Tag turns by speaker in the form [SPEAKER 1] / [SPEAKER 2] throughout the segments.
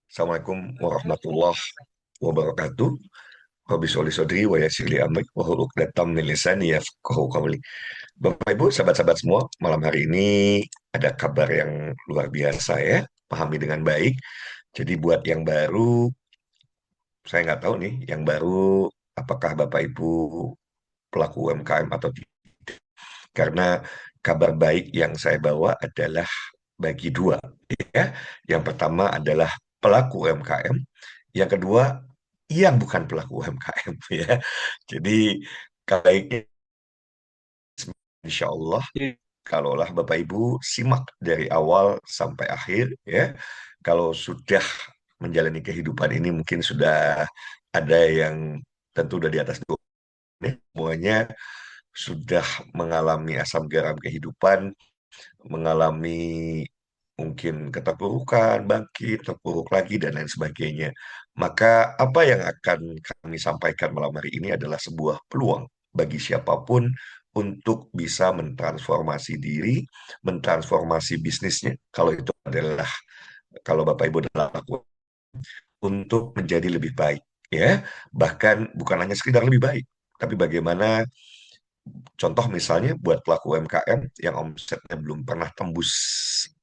[SPEAKER 1] Assalamualaikum warahmatullahi wabarakatuh. Rabbi sholli sodri wa yassir li amri wa hlul 'uqdatam min lisani yafqahu qawli. Bapak Ibu, sahabat-sahabat semua, malam hari ini ada kabar yang luar biasa ya. Pahami dengan baik. Jadi buat yang baru, saya nggak tahu nih, yang baru apakah Bapak Ibu pelaku UMKM atau tidak. Karena kabar baik yang saya bawa adalah bagi dua ya. Yang pertama adalah pelaku UMKM, yang kedua yang bukan pelaku UMKM ya. Jadi kalau ini insya Allah kalaulah Bapak Ibu simak dari awal sampai akhir ya. Kalau sudah menjalani kehidupan ini mungkin sudah ada yang tentu udah di atas 20 nih, semuanya sudah mengalami asam garam kehidupan, mengalami mungkin keterpurukan, bangkit, terpuruk lagi, dan lain sebagainya. Maka apa yang akan kami sampaikan malam hari ini adalah sebuah peluang bagi siapapun untuk bisa mentransformasi diri, mentransformasi bisnisnya, kalau itu adalah, kalau Bapak Ibu adalah pelaku, untuk menjadi lebih baik. Ya, bahkan bukan hanya sekedar lebih baik, tapi bagaimana. Contoh misalnya buat pelaku UMKM yang omsetnya belum pernah tembus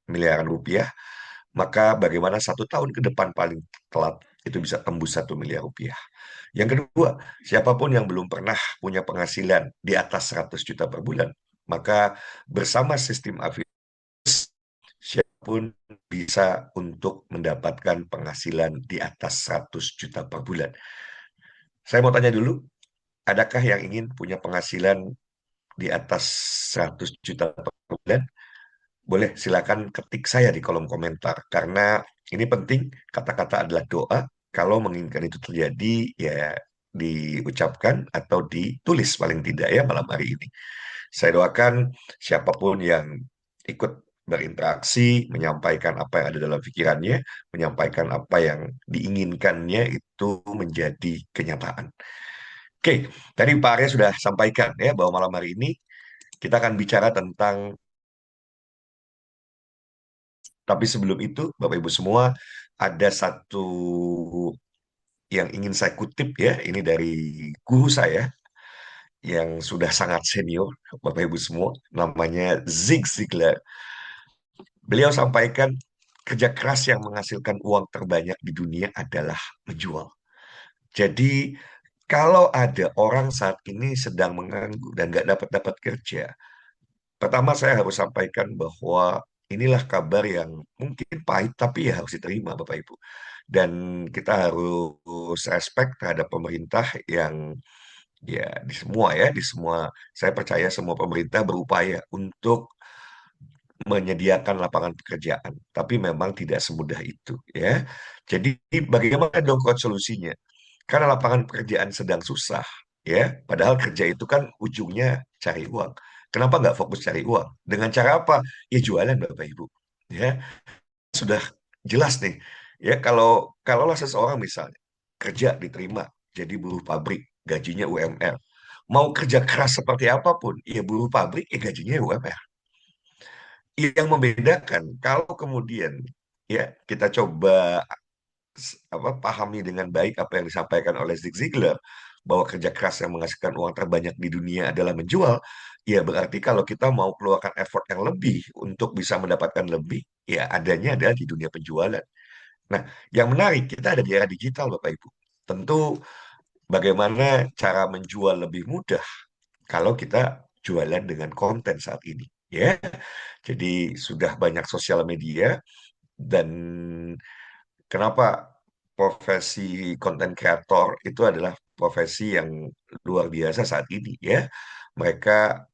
[SPEAKER 1] miliaran rupiah, maka bagaimana 1 tahun ke depan paling telat itu bisa tembus 1 miliar rupiah. Yang kedua, siapapun yang belum pernah punya penghasilan di atas 100 juta per bulan, maka bersama sistem affiliate, siapapun bisa untuk mendapatkan penghasilan di atas 100 juta per bulan. Saya mau tanya dulu, adakah yang ingin punya penghasilan di atas 100 juta per bulan? Boleh silakan ketik saya di kolom komentar. Karena ini penting, kata-kata adalah doa. Kalau menginginkan itu terjadi, ya diucapkan atau ditulis paling tidak ya malam hari ini. Saya doakan siapapun yang ikut berinteraksi, menyampaikan apa yang ada dalam pikirannya, menyampaikan apa yang diinginkannya itu menjadi kenyataan. Oke, tadi Pak Arya sudah sampaikan ya bahwa malam hari ini kita akan bicara tentang, tapi sebelum itu Bapak Ibu semua, ada satu yang ingin saya kutip ya, ini dari guru saya yang sudah sangat senior, Bapak Ibu semua, namanya Zig Ziglar. Beliau sampaikan, kerja keras yang menghasilkan uang terbanyak di dunia adalah menjual. Jadi kalau ada orang saat ini sedang menganggur dan nggak dapat kerja, pertama saya harus sampaikan bahwa inilah kabar yang mungkin pahit tapi ya harus diterima Bapak Ibu. Dan kita harus respect terhadap pemerintah yang, ya, di semua saya percaya semua pemerintah berupaya untuk menyediakan lapangan pekerjaan, tapi memang tidak semudah itu ya. Jadi bagaimana dong solusinya? Karena lapangan pekerjaan sedang susah ya, padahal kerja itu kan ujungnya cari uang. Kenapa nggak fokus cari uang? Dengan cara apa? Ya jualan Bapak Ibu. Ya, sudah jelas nih. Ya, kalaulah seseorang misalnya kerja diterima jadi buruh pabrik, gajinya UMR. Mau kerja keras seperti apapun, ya buruh pabrik ya gajinya UMR. Yang membedakan kalau kemudian ya kita coba pahami dengan baik apa yang disampaikan oleh Zig Ziglar, bahwa kerja keras yang menghasilkan uang terbanyak di dunia adalah menjual, ya berarti kalau kita mau keluarkan effort yang lebih untuk bisa mendapatkan lebih, ya adanya adalah di dunia penjualan. Nah, yang menarik, kita ada di era digital, Bapak Ibu. Tentu bagaimana cara menjual lebih mudah kalau kita jualan dengan konten saat ini. Ya, jadi sudah banyak sosial media, dan kenapa profesi konten kreator itu adalah profesi yang luar biasa saat ini ya. Mereka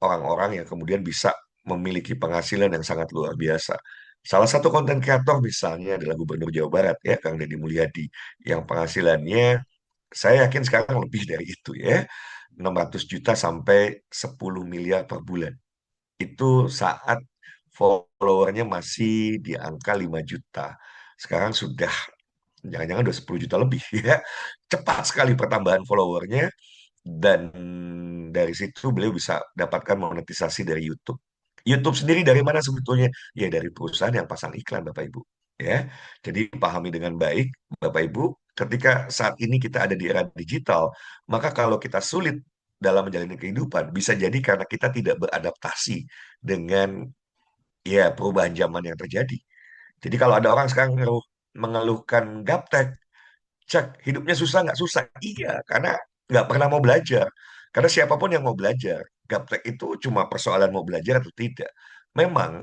[SPEAKER 1] orang-orang yang kemudian bisa memiliki penghasilan yang sangat luar biasa. Salah satu konten kreator misalnya adalah Gubernur Jawa Barat ya, Kang Deddy Mulyadi, yang penghasilannya saya yakin sekarang lebih dari itu ya. 600 juta sampai 10 miliar per bulan. Itu saat followernya masih di angka 5 juta. Sekarang sudah jangan-jangan udah 10 juta lebih ya. Cepat sekali pertambahan followernya, dan dari situ beliau bisa dapatkan monetisasi dari YouTube. YouTube sendiri dari mana sebetulnya? Ya dari perusahaan yang pasang iklan Bapak Ibu. ya. Jadi pahami dengan baik, Bapak Ibu, ketika saat ini kita ada di era digital, maka kalau kita sulit dalam menjalani kehidupan, bisa jadi karena kita tidak beradaptasi dengan ya perubahan zaman yang terjadi. Jadi kalau ada orang sekarang mengeluhkan gaptek, cek hidupnya susah nggak susah? Iya, karena nggak pernah mau belajar. Karena siapapun yang mau belajar, gaptek itu cuma persoalan mau belajar atau tidak. Memang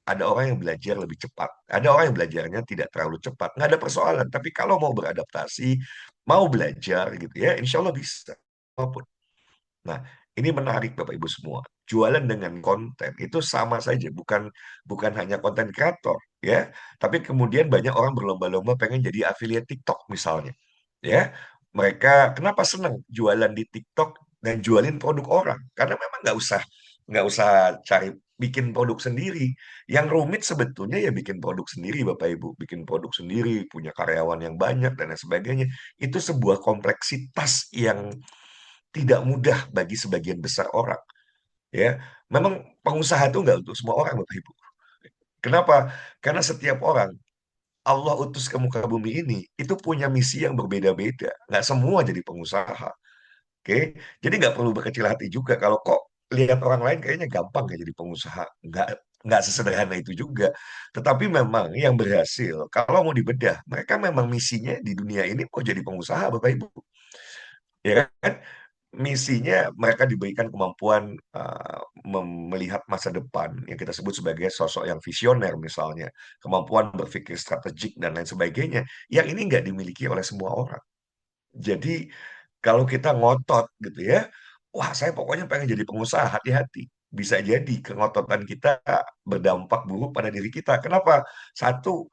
[SPEAKER 1] ada orang yang belajar lebih cepat, ada orang yang belajarnya tidak terlalu cepat, nggak ada persoalan. Tapi kalau mau beradaptasi, mau belajar gitu ya, insya Allah bisa. Apapun. Nah, ini menarik Bapak Ibu semua. Jualan dengan konten itu sama saja, bukan bukan hanya konten kreator ya, tapi kemudian banyak orang berlomba-lomba pengen jadi affiliate TikTok misalnya. Ya, mereka kenapa senang jualan di TikTok dan jualin produk orang? Karena memang nggak usah cari bikin produk sendiri. Yang rumit sebetulnya ya bikin produk sendiri Bapak Ibu, bikin produk sendiri, punya karyawan yang banyak dan lain sebagainya. Itu sebuah kompleksitas yang tidak mudah bagi sebagian besar orang ya. Memang pengusaha itu nggak untuk semua orang Bapak Ibu. Kenapa? Karena setiap orang Allah utus ke muka bumi ini itu punya misi yang berbeda-beda. Nggak semua jadi pengusaha. Oke, jadi nggak perlu berkecil hati juga kalau kok lihat orang lain kayaknya gampang ya jadi pengusaha. Nggak sesederhana itu juga. Tetapi memang yang berhasil, kalau mau dibedah, mereka memang misinya di dunia ini mau jadi pengusaha, Bapak Ibu. Ya kan? Misinya mereka diberikan kemampuan melihat masa depan yang kita sebut sebagai sosok yang visioner misalnya, kemampuan berpikir strategik dan lain sebagainya, yang ini nggak dimiliki oleh semua orang. Jadi kalau kita ngotot gitu ya, wah saya pokoknya pengen jadi pengusaha, hati-hati. Bisa jadi kengototan kita berdampak buruk pada diri kita. Kenapa? Satu,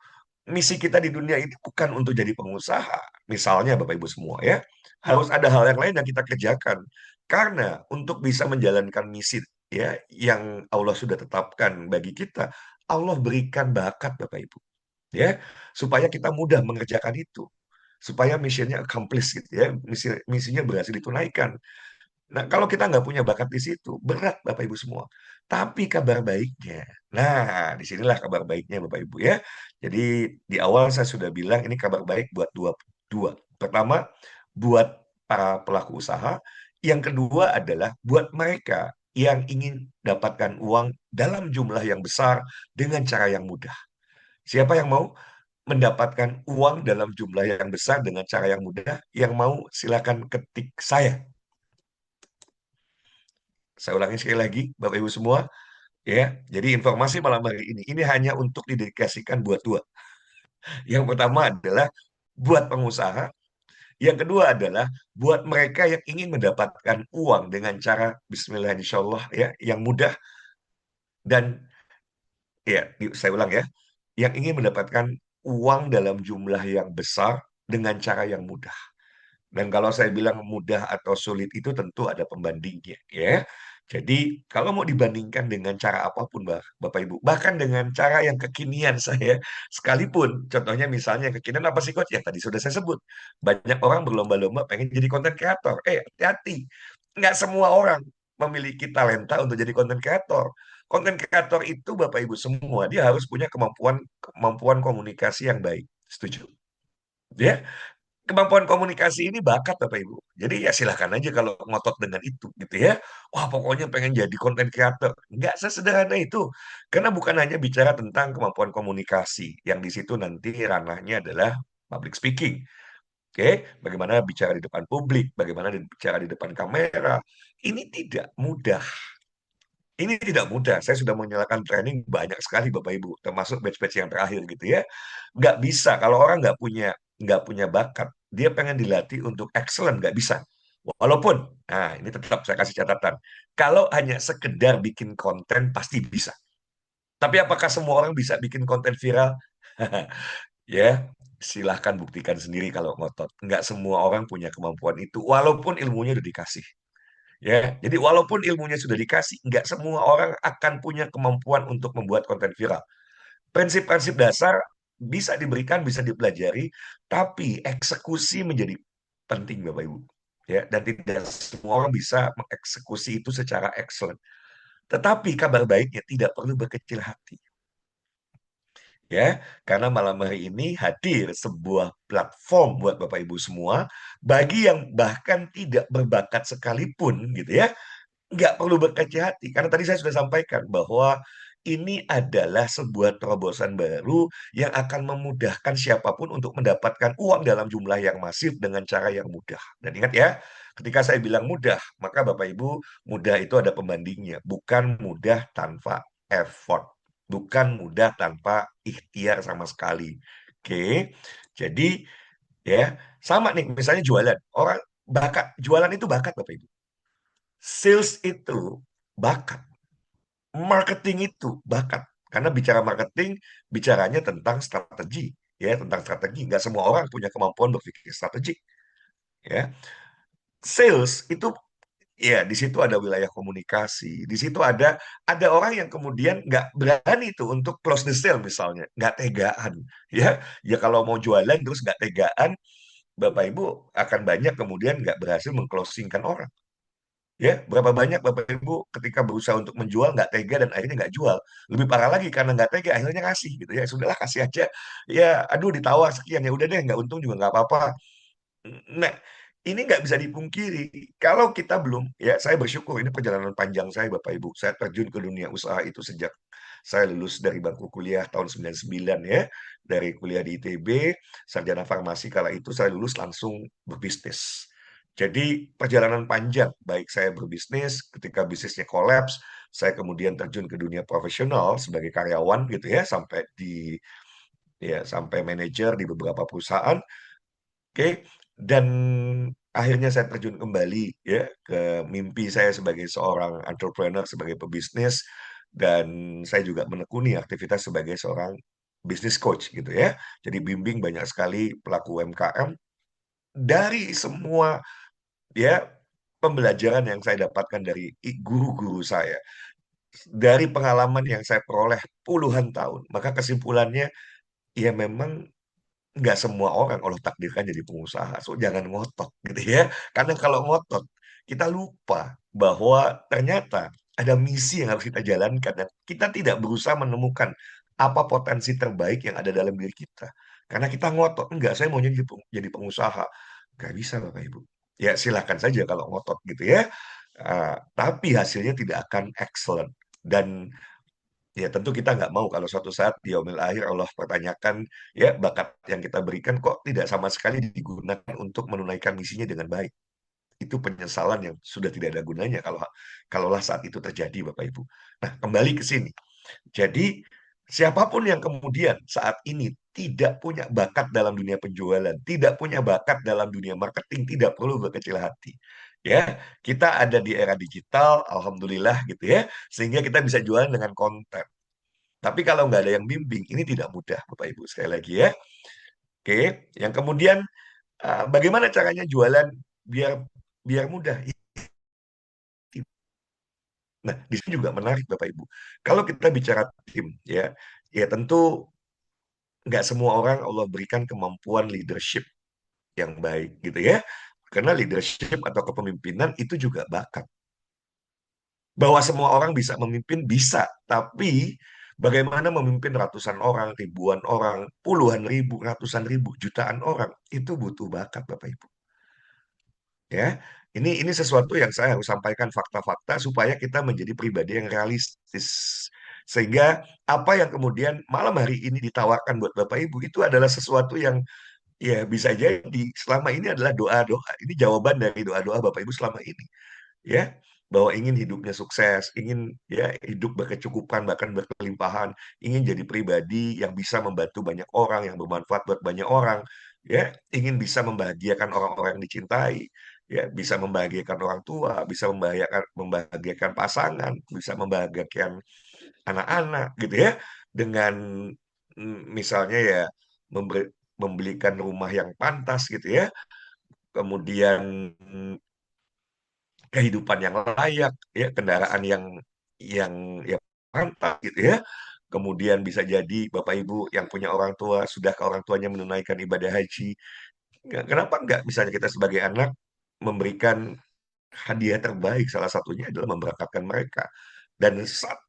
[SPEAKER 1] misi kita di dunia ini bukan untuk jadi pengusaha. Misalnya Bapak Ibu semua ya, harus ada hal yang lain yang kita kerjakan. Karena untuk bisa menjalankan misi ya yang Allah sudah tetapkan bagi kita, Allah berikan bakat Bapak Ibu ya, supaya kita mudah mengerjakan itu, supaya misinya accomplish gitu ya, misinya berhasil ditunaikan. Nah, kalau kita nggak punya bakat di situ, berat Bapak Ibu semua. Tapi kabar baiknya, nah disinilah kabar baiknya Bapak Ibu ya. Jadi di awal saya sudah bilang ini kabar baik buat dua. Pertama, buat para pelaku usaha. Yang kedua adalah buat mereka yang ingin dapatkan uang dalam jumlah yang besar dengan cara yang mudah. Siapa yang mau mendapatkan uang dalam jumlah yang besar dengan cara yang mudah? Yang mau silakan ketik saya. Saya ulangi sekali lagi, Bapak Ibu semua, ya. Jadi informasi malam hari ini hanya untuk didedikasikan buat dua. Yang pertama adalah buat pengusaha, yang kedua adalah buat mereka yang ingin mendapatkan uang dengan cara Bismillah insya Allah ya, yang mudah dan ya, saya ulang ya, yang ingin mendapatkan uang dalam jumlah yang besar dengan cara yang mudah. Dan kalau saya bilang mudah atau sulit itu tentu ada pembandingnya, ya. Jadi kalau mau dibandingkan dengan cara apapun, Bapak Ibu, bahkan dengan cara yang kekinian saya, sekalipun, contohnya misalnya yang kekinian apa sih Coach? Ya tadi sudah saya sebut, banyak orang berlomba-lomba pengen jadi konten kreator. Hati-hati, nggak semua orang memiliki talenta untuk jadi konten kreator. Konten kreator itu Bapak Ibu semua, dia harus punya kemampuan kemampuan komunikasi yang baik. Setuju? Ya, kemampuan komunikasi ini bakat Bapak Ibu. Jadi ya silahkan aja kalau ngotot dengan itu gitu ya. Wah pokoknya pengen jadi konten creator. Nggak sesederhana itu. Karena bukan hanya bicara tentang kemampuan komunikasi. Yang di situ nanti ranahnya adalah public speaking. Oke, bagaimana bicara di depan publik, bagaimana bicara di depan kamera. Ini tidak mudah. Ini tidak mudah. Saya sudah menyalakan training banyak sekali Bapak Ibu, termasuk batch-batch yang terakhir gitu ya. Nggak bisa kalau orang nggak punya bakat, dia pengen dilatih untuk excellent nggak bisa. Walaupun, nah ini tetap saya kasih catatan. Kalau hanya sekedar bikin konten pasti bisa. Tapi apakah semua orang bisa bikin konten viral? Ya, silahkan buktikan sendiri kalau ngotot. Nggak semua orang punya kemampuan itu, walaupun ilmunya udah dikasih. Ya, jadi walaupun ilmunya sudah dikasih, nggak semua orang akan punya kemampuan untuk membuat konten viral. Prinsip-prinsip dasar bisa diberikan, bisa dipelajari, tapi eksekusi menjadi penting, Bapak Ibu. Ya, dan tidak semua orang bisa mengeksekusi itu secara excellent. Tetapi kabar baiknya tidak perlu berkecil hati. ya, karena malam hari ini hadir sebuah platform buat Bapak Ibu semua, bagi yang bahkan tidak berbakat sekalipun gitu ya, nggak perlu berkecil hati. Karena tadi saya sudah sampaikan bahwa ini adalah sebuah terobosan baru yang akan memudahkan siapapun untuk mendapatkan uang dalam jumlah yang masif dengan cara yang mudah. Dan ingat ya, ketika saya bilang mudah, maka Bapak Ibu, mudah itu ada pembandingnya, bukan mudah tanpa effort, bukan mudah tanpa ikhtiar sama sekali. Oke, jadi ya sama nih, misalnya jualan, orang bakat jualan itu bakat Bapak Ibu. Sales itu bakat, marketing itu bakat. Karena bicara marketing, bicaranya tentang strategi, ya, tentang strategi. Nggak semua orang punya kemampuan berpikir strategi, ya. Sales itu, ya, di situ ada wilayah komunikasi, di situ ada orang yang kemudian nggak berani tuh untuk close the sale misalnya, nggak tegaan, ya. Ya kalau mau jualan terus nggak tegaan, Bapak Ibu akan banyak kemudian nggak berhasil mengclosingkan orang. Ya, berapa banyak Bapak Ibu ketika berusaha untuk menjual nggak tega dan akhirnya nggak jual. Lebih parah lagi karena nggak tega akhirnya ngasih gitu ya. Sudahlah kasih aja. Ya, aduh ditawar sekian ya udah deh nggak untung juga nggak apa-apa. Nah, ini nggak bisa dipungkiri. Kalau kita belum, ya saya bersyukur ini perjalanan panjang saya Bapak Ibu. Saya terjun ke dunia usaha itu sejak saya lulus dari bangku kuliah tahun 99 ya. Dari kuliah di ITB, sarjana farmasi kala itu saya lulus langsung berbisnis. Jadi perjalanan panjang, baik saya berbisnis, ketika bisnisnya kolaps, saya kemudian terjun ke dunia profesional sebagai karyawan gitu ya, sampai manajer di beberapa perusahaan. Oke, dan akhirnya saya terjun kembali ya ke mimpi saya sebagai seorang entrepreneur, sebagai pebisnis, dan saya juga menekuni aktivitas sebagai seorang business coach gitu ya. Jadi bimbing banyak sekali pelaku UMKM dari semua ya pembelajaran yang saya dapatkan dari guru-guru saya, dari pengalaman yang saya peroleh puluhan tahun. Maka kesimpulannya ya memang nggak semua orang Allah takdirkan jadi pengusaha. So, jangan ngotot gitu ya. Karena kalau ngotot, kita lupa bahwa ternyata ada misi yang harus kita jalankan dan kita tidak berusaha menemukan apa potensi terbaik yang ada dalam diri kita. Karena kita ngotot, enggak, saya maunya jadi pengusaha. Nggak bisa, Bapak Ibu. Ya, silakan saja kalau ngotot gitu ya. Tapi hasilnya tidak akan excellent. Dan ya tentu kita nggak mau kalau suatu saat di yaumil akhir Allah pertanyakan ya bakat yang kita berikan kok tidak sama sekali digunakan untuk menunaikan misinya dengan baik. Itu penyesalan yang sudah tidak ada gunanya kalaulah saat itu terjadi Bapak Ibu. Nah, kembali ke sini. Jadi siapapun yang kemudian saat ini tidak punya bakat dalam dunia penjualan, tidak punya bakat dalam dunia marketing, tidak perlu berkecil hati. Ya, kita ada di era digital, alhamdulillah gitu ya, sehingga kita bisa jualan dengan konten. Tapi kalau nggak ada yang bimbing, ini tidak mudah, Bapak Ibu. Sekali lagi ya. Oke, yang kemudian bagaimana caranya jualan biar biar mudah? Nah, di sini juga menarik, Bapak Ibu. Kalau kita bicara tim, ya, ya tentu nggak semua orang Allah berikan kemampuan leadership yang baik, gitu ya. Karena leadership atau kepemimpinan itu juga bakat. Bahwa semua orang bisa memimpin, bisa. Tapi bagaimana memimpin ratusan orang, ribuan orang, puluhan ribu, ratusan ribu, jutaan orang, itu butuh bakat, Bapak Ibu. Ya, ini sesuatu yang saya harus sampaikan fakta-fakta supaya kita menjadi pribadi yang realistis. Sehingga apa yang kemudian malam hari ini ditawarkan buat Bapak Ibu itu adalah sesuatu yang ya bisa jadi selama ini adalah doa-doa. Ini jawaban dari doa-doa Bapak Ibu selama ini. Ya, bahwa ingin hidupnya sukses, ingin ya hidup berkecukupan bahkan berkelimpahan, ingin jadi pribadi yang bisa membantu banyak orang, yang bermanfaat buat banyak orang, ya, ingin bisa membahagiakan orang-orang yang dicintai, ya, bisa membahagiakan orang tua, bisa membahagiakan pasangan, bisa membahagiakan anak-anak gitu ya, dengan misalnya ya membelikan rumah yang pantas gitu ya, kemudian kehidupan yang layak, ya, kendaraan yang ya pantas gitu ya. Kemudian bisa jadi Bapak Ibu yang punya orang tua, sudah ke orang tuanya menunaikan ibadah haji. Kenapa enggak misalnya kita sebagai anak memberikan hadiah terbaik, salah satunya adalah memberangkatkan mereka. Dan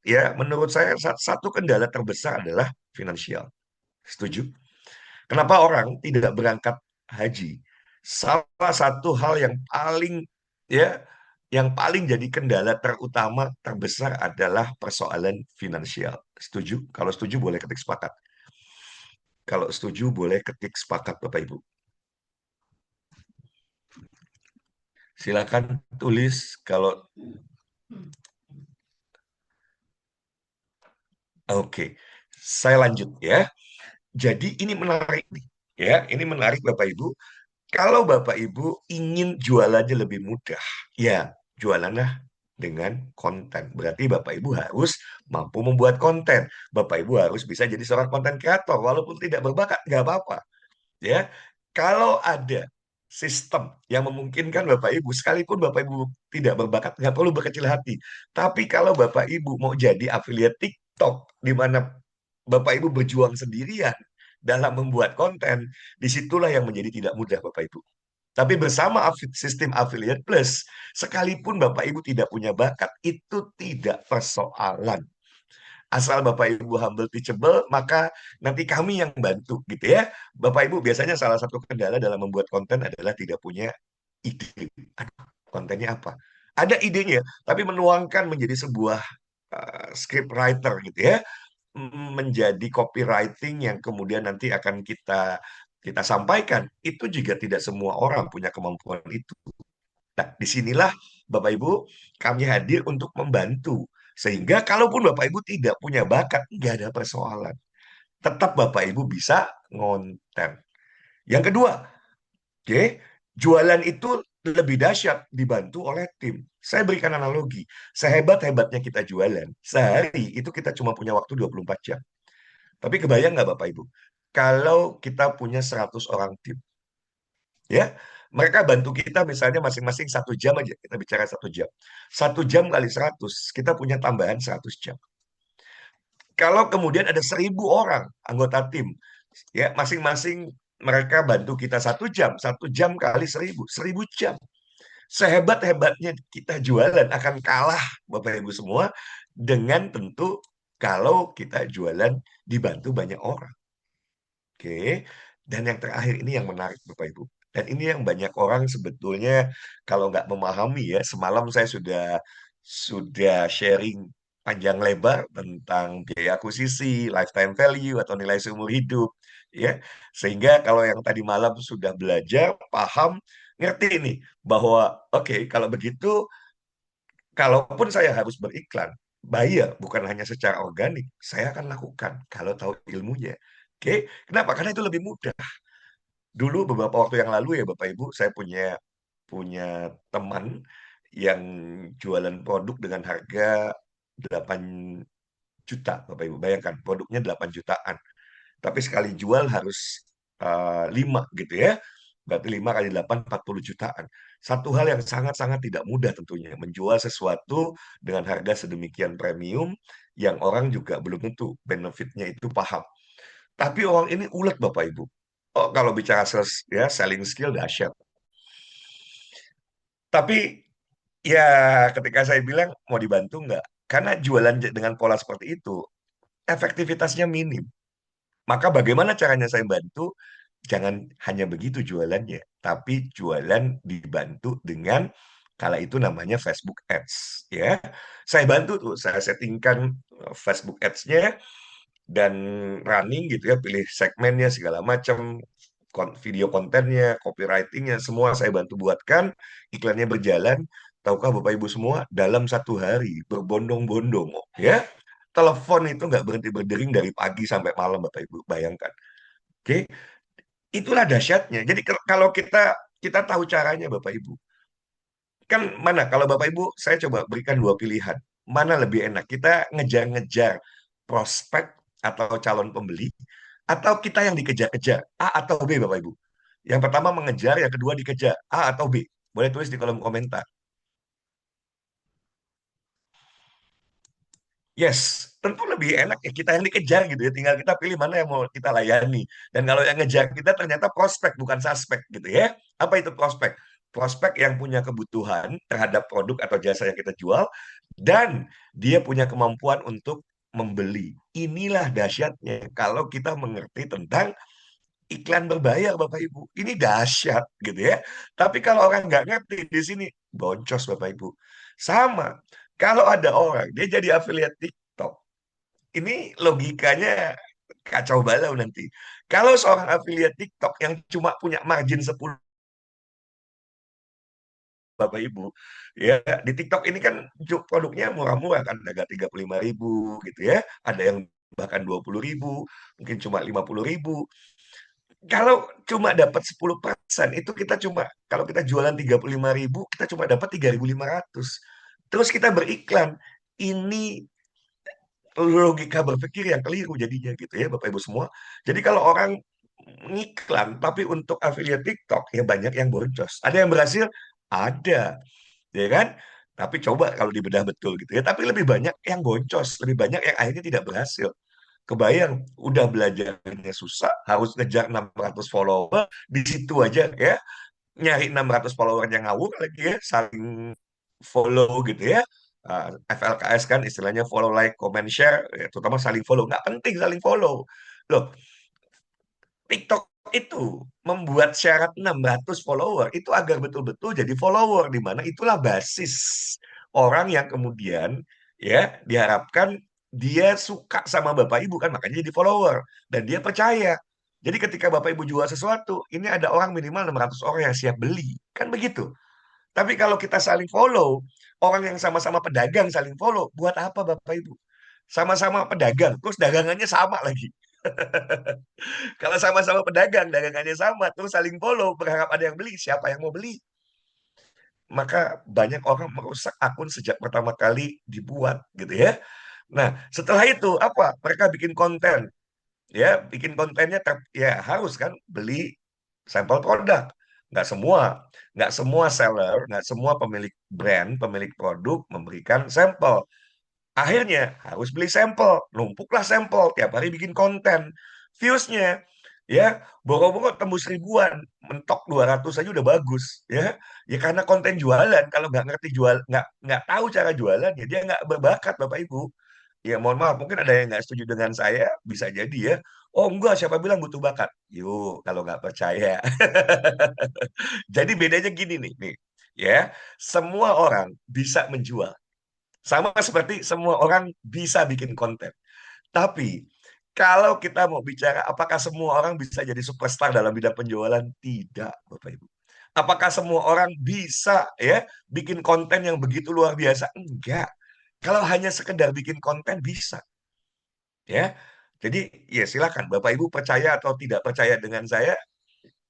[SPEAKER 1] ya menurut saya satu kendala terbesar adalah finansial. Setuju? Kenapa orang tidak berangkat haji? Salah satu hal yang paling ya yang paling jadi kendala terutama terbesar adalah persoalan finansial. Setuju? Kalau setuju boleh ketik sepakat. Kalau setuju boleh ketik sepakat Bapak Ibu. Silakan tulis kalau oke. Saya lanjut ya. Jadi ini menarik nih. Ya, ini menarik Bapak Ibu. Kalau Bapak Ibu ingin jualannya lebih mudah, ya jualanlah dengan konten. Berarti Bapak Ibu harus mampu membuat konten. Bapak Ibu harus bisa jadi seorang konten kreator, walaupun tidak berbakat, nggak apa-apa. Ya, kalau ada sistem yang memungkinkan Bapak Ibu, sekalipun Bapak Ibu tidak berbakat, nggak perlu berkecil hati. Tapi kalau Bapak Ibu mau jadi affiliate TikTok, di mana Bapak Ibu berjuang sendirian dalam membuat konten, disitulah yang menjadi tidak mudah Bapak Ibu. Tapi bersama sistem affiliate plus, sekalipun Bapak Ibu tidak punya bakat, itu tidak persoalan. Asal Bapak Ibu humble teachable, maka nanti kami yang bantu gitu ya. Bapak Ibu biasanya salah satu kendala dalam membuat konten adalah tidak punya ide. Aduh, kontennya apa? Ada idenya, tapi menuangkan menjadi sebuah script writer gitu ya, menjadi copywriting yang kemudian nanti akan kita kita sampaikan. Itu juga tidak semua orang punya kemampuan itu. Nah, disinilah Bapak Ibu kami hadir untuk membantu. Sehingga kalaupun Bapak Ibu tidak punya bakat, nggak ada persoalan. Tetap Bapak Ibu bisa ngonten. Yang kedua, oke, jualan itu lebih dahsyat dibantu oleh tim. Saya berikan analogi. Sehebat-hebatnya kita jualan, sehari itu kita cuma punya waktu 24 jam. Tapi kebayang nggak Bapak Ibu? Kalau kita punya 100 orang tim, ya, mereka bantu kita misalnya masing-masing 1 jam aja, kita bicara 1 jam. 1 jam kali 100, kita punya tambahan 100 jam. Kalau kemudian ada 1.000 orang anggota tim, ya masing-masing mereka bantu kita 1 jam, 1 jam kali 1.000, 1.000 jam. Sehebat-hebatnya kita jualan akan kalah Bapak Ibu semua dengan tentu kalau kita jualan dibantu banyak orang. Oke, dan yang terakhir ini yang menarik Bapak Ibu. Dan ini yang banyak orang sebetulnya kalau nggak memahami ya, semalam saya sudah sharing panjang lebar tentang biaya akuisisi, lifetime value atau nilai seumur hidup, ya. Sehingga kalau yang tadi malam sudah belajar, paham, ngerti ini bahwa oke, kalau begitu, kalaupun saya harus beriklan, bayar bukan hanya secara organik, saya akan lakukan kalau tahu ilmunya. Oke, kenapa? Karena itu lebih mudah. Dulu beberapa waktu yang lalu ya Bapak Ibu, saya punya punya teman yang jualan produk dengan harga 8 juta Bapak Ibu. Bayangkan produknya 8 jutaan. Tapi sekali jual harus 5 gitu ya. Berarti 5 kali 8 40 jutaan. Satu hal yang sangat-sangat tidak mudah tentunya. Menjual sesuatu dengan harga sedemikian premium yang orang juga belum tentu benefitnya itu paham. Tapi orang ini ulet Bapak Ibu. Oh, kalau bicara sales, ya selling skill dahsyat. Tapi ya ketika saya bilang mau dibantu nggak? Karena jualan dengan pola seperti itu, efektivitasnya minim. Maka bagaimana caranya saya bantu? Jangan hanya begitu jualannya, tapi jualan dibantu dengan kala itu namanya Facebook Ads. Ya, saya bantu tuh, saya settingkan Facebook Ads-nya dan running gitu ya, pilih segmennya segala macam, video kontennya, copywritingnya, semua saya bantu buatkan, iklannya berjalan. Tahukah Bapak Ibu semua, dalam 1 hari berbondong-bondong, ya, telepon itu nggak berhenti berdering dari pagi sampai malam, Bapak Ibu, bayangkan. Oke, itulah dahsyatnya. Jadi kalau kita kita tahu caranya, Bapak Ibu, kan mana? Kalau Bapak Ibu, saya coba berikan 2 pilihan. Mana lebih enak? Kita ngejar-ngejar prospek atau calon pembeli, atau kita yang dikejar-kejar, A atau B, Bapak Ibu. Yang pertama mengejar, yang kedua dikejar, A atau B. Boleh tulis di kolom komentar. Yes, tentu lebih enak ya kita yang dikejar gitu ya. Tinggal kita pilih mana yang mau kita layani. Dan kalau yang ngejar kita ternyata prospek bukan suspek gitu ya. Apa itu prospek? Prospek yang punya kebutuhan terhadap produk atau jasa yang kita jual dan dia punya kemampuan untuk membeli. Inilah dahsyatnya kalau kita mengerti tentang iklan berbayar, Bapak Ibu. Ini dahsyat gitu ya. Tapi kalau orang nggak ngerti di sini, boncos Bapak Ibu. Sama, kalau ada orang, dia jadi affiliate TikTok. Ini logikanya kacau balau nanti. Kalau seorang affiliate TikTok yang cuma punya margin 10 Bapak Ibu, ya di TikTok ini kan produknya murah-murah kan, harga 35.000 gitu ya. Ada yang bahkan 20.000, mungkin cuma 50.000. Kalau cuma dapat 10%, itu kita cuma, kalau kita jualan 35.000, kita cuma dapat 3.500. Terus kita beriklan. Ini logika berpikir yang keliru jadinya gitu ya Bapak Ibu semua. Jadi kalau orang ngiklan tapi untuk affiliate TikTok ya banyak yang boncos. Ada yang berhasil? Ada, ya kan? Tapi coba kalau dibedah betul gitu ya. Tapi lebih banyak yang boncos, lebih banyak yang akhirnya tidak berhasil. Kebayang, udah belajarnya susah, harus ngejar 600 follower, di situ aja ya, nyari 600 follower yang ngawur lagi ya, saling follow gitu ya. FLKS kan istilahnya follow, like, comment, share, ya, terutama saling follow. Nggak penting saling follow. Loh, TikTok itu membuat syarat 600 follower itu agar betul-betul jadi follower, di mana itulah basis orang yang kemudian ya diharapkan dia suka sama Bapak Ibu kan, makanya jadi follower dan dia percaya. Jadi ketika Bapak Ibu jual sesuatu, ini ada orang minimal 600 orang yang siap beli. Kan begitu. Tapi kalau kita saling follow, orang yang sama-sama pedagang saling follow, buat apa Bapak Ibu? Sama-sama pedagang, terus dagangannya sama lagi. Kalau sama-sama pedagang, dagangannya sama, terus saling follow, berharap ada yang beli, siapa yang mau beli? Maka banyak orang merusak akun sejak pertama kali dibuat, gitu ya. Nah, setelah itu apa? Mereka bikin konten, ya, bikin kontennya ya harus kan beli sampel produk. Nggak semua, nggak semua seller, nggak semua pemilik brand, pemilik produk memberikan sampel. Akhirnya harus beli sampel, numpuklah sampel, tiap hari bikin konten. Viewsnya ya boro-boro tembus ribuan, mentok 200 aja udah bagus ya. Ya karena konten jualan, kalau nggak ngerti jual, nggak tahu cara jualan ya dia nggak berbakat Bapak Ibu. Ya mohon maaf, mungkin ada yang nggak setuju dengan saya, bisa jadi ya. Oh enggak, siapa bilang butuh bakat? Yuk, kalau nggak percaya. Jadi bedanya gini nih, ya. Semua orang bisa menjual. Sama seperti semua orang bisa bikin konten. Tapi kalau kita mau bicara apakah semua orang bisa jadi superstar dalam bidang penjualan? Tidak, Bapak Ibu. Apakah semua orang bisa ya bikin konten yang begitu luar biasa? Enggak. Kalau hanya sekedar bikin konten bisa, ya. Jadi ya silakan Bapak Ibu percaya atau tidak percaya dengan saya,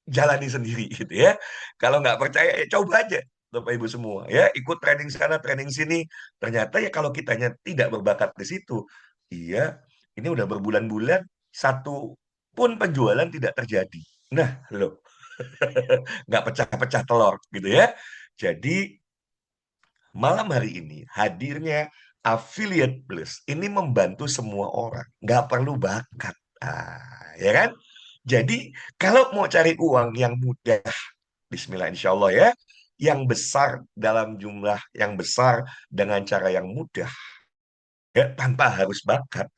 [SPEAKER 1] jalani sendiri gitu ya. Kalau nggak percaya ya coba aja Bapak Ibu semua ya, ikut training sana training sini. Ternyata ya kalau kitanya tidak berbakat di situ, iya ini udah berbulan-bulan satu pun penjualan tidak terjadi. Nah, loh, nggak pecah-pecah telur gitu ya. Jadi malam hari ini hadirnya Affiliate Plus ini membantu semua orang, nggak perlu bakat, ya kan? Jadi kalau mau cari uang yang mudah, Bismillah insya Allah ya, yang besar dalam jumlah yang besar dengan cara yang mudah, ya tanpa harus bakat,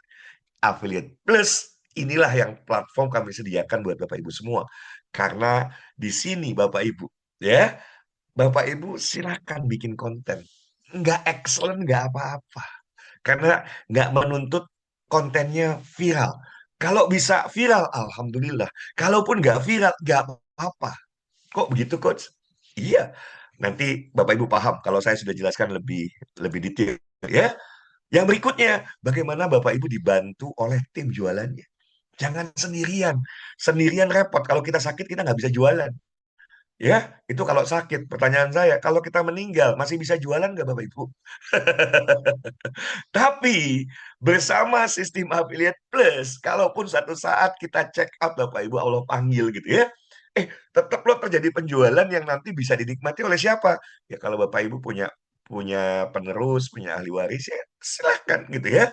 [SPEAKER 1] Affiliate Plus inilah yang platform kami sediakan buat Bapak Ibu semua. Karena di sini Bapak Ibu, ya Bapak Ibu silakan bikin konten. Nggak excellent, nggak apa-apa. Karena nggak menuntut kontennya viral. Kalau bisa viral, alhamdulillah. Kalaupun nggak viral, nggak apa-apa. Kok begitu, Coach? Iya. Nanti Bapak Ibu paham kalau saya sudah jelaskan lebih lebih detail ya. Yang berikutnya, bagaimana Bapak Ibu dibantu oleh tim jualannya. Jangan sendirian. Sendirian repot. Kalau kita sakit, kita nggak bisa jualan. Ya, itu kalau sakit. Pertanyaan saya, kalau kita meninggal, masih bisa jualan nggak Bapak Ibu? Tapi bersama sistem affiliate plus, kalaupun satu saat kita check out Bapak Ibu Allah panggil gitu ya, tetap lo terjadi penjualan yang nanti bisa dinikmati oleh siapa? Ya kalau Bapak Ibu punya punya penerus, punya ahli waris ya silahkan gitu ya.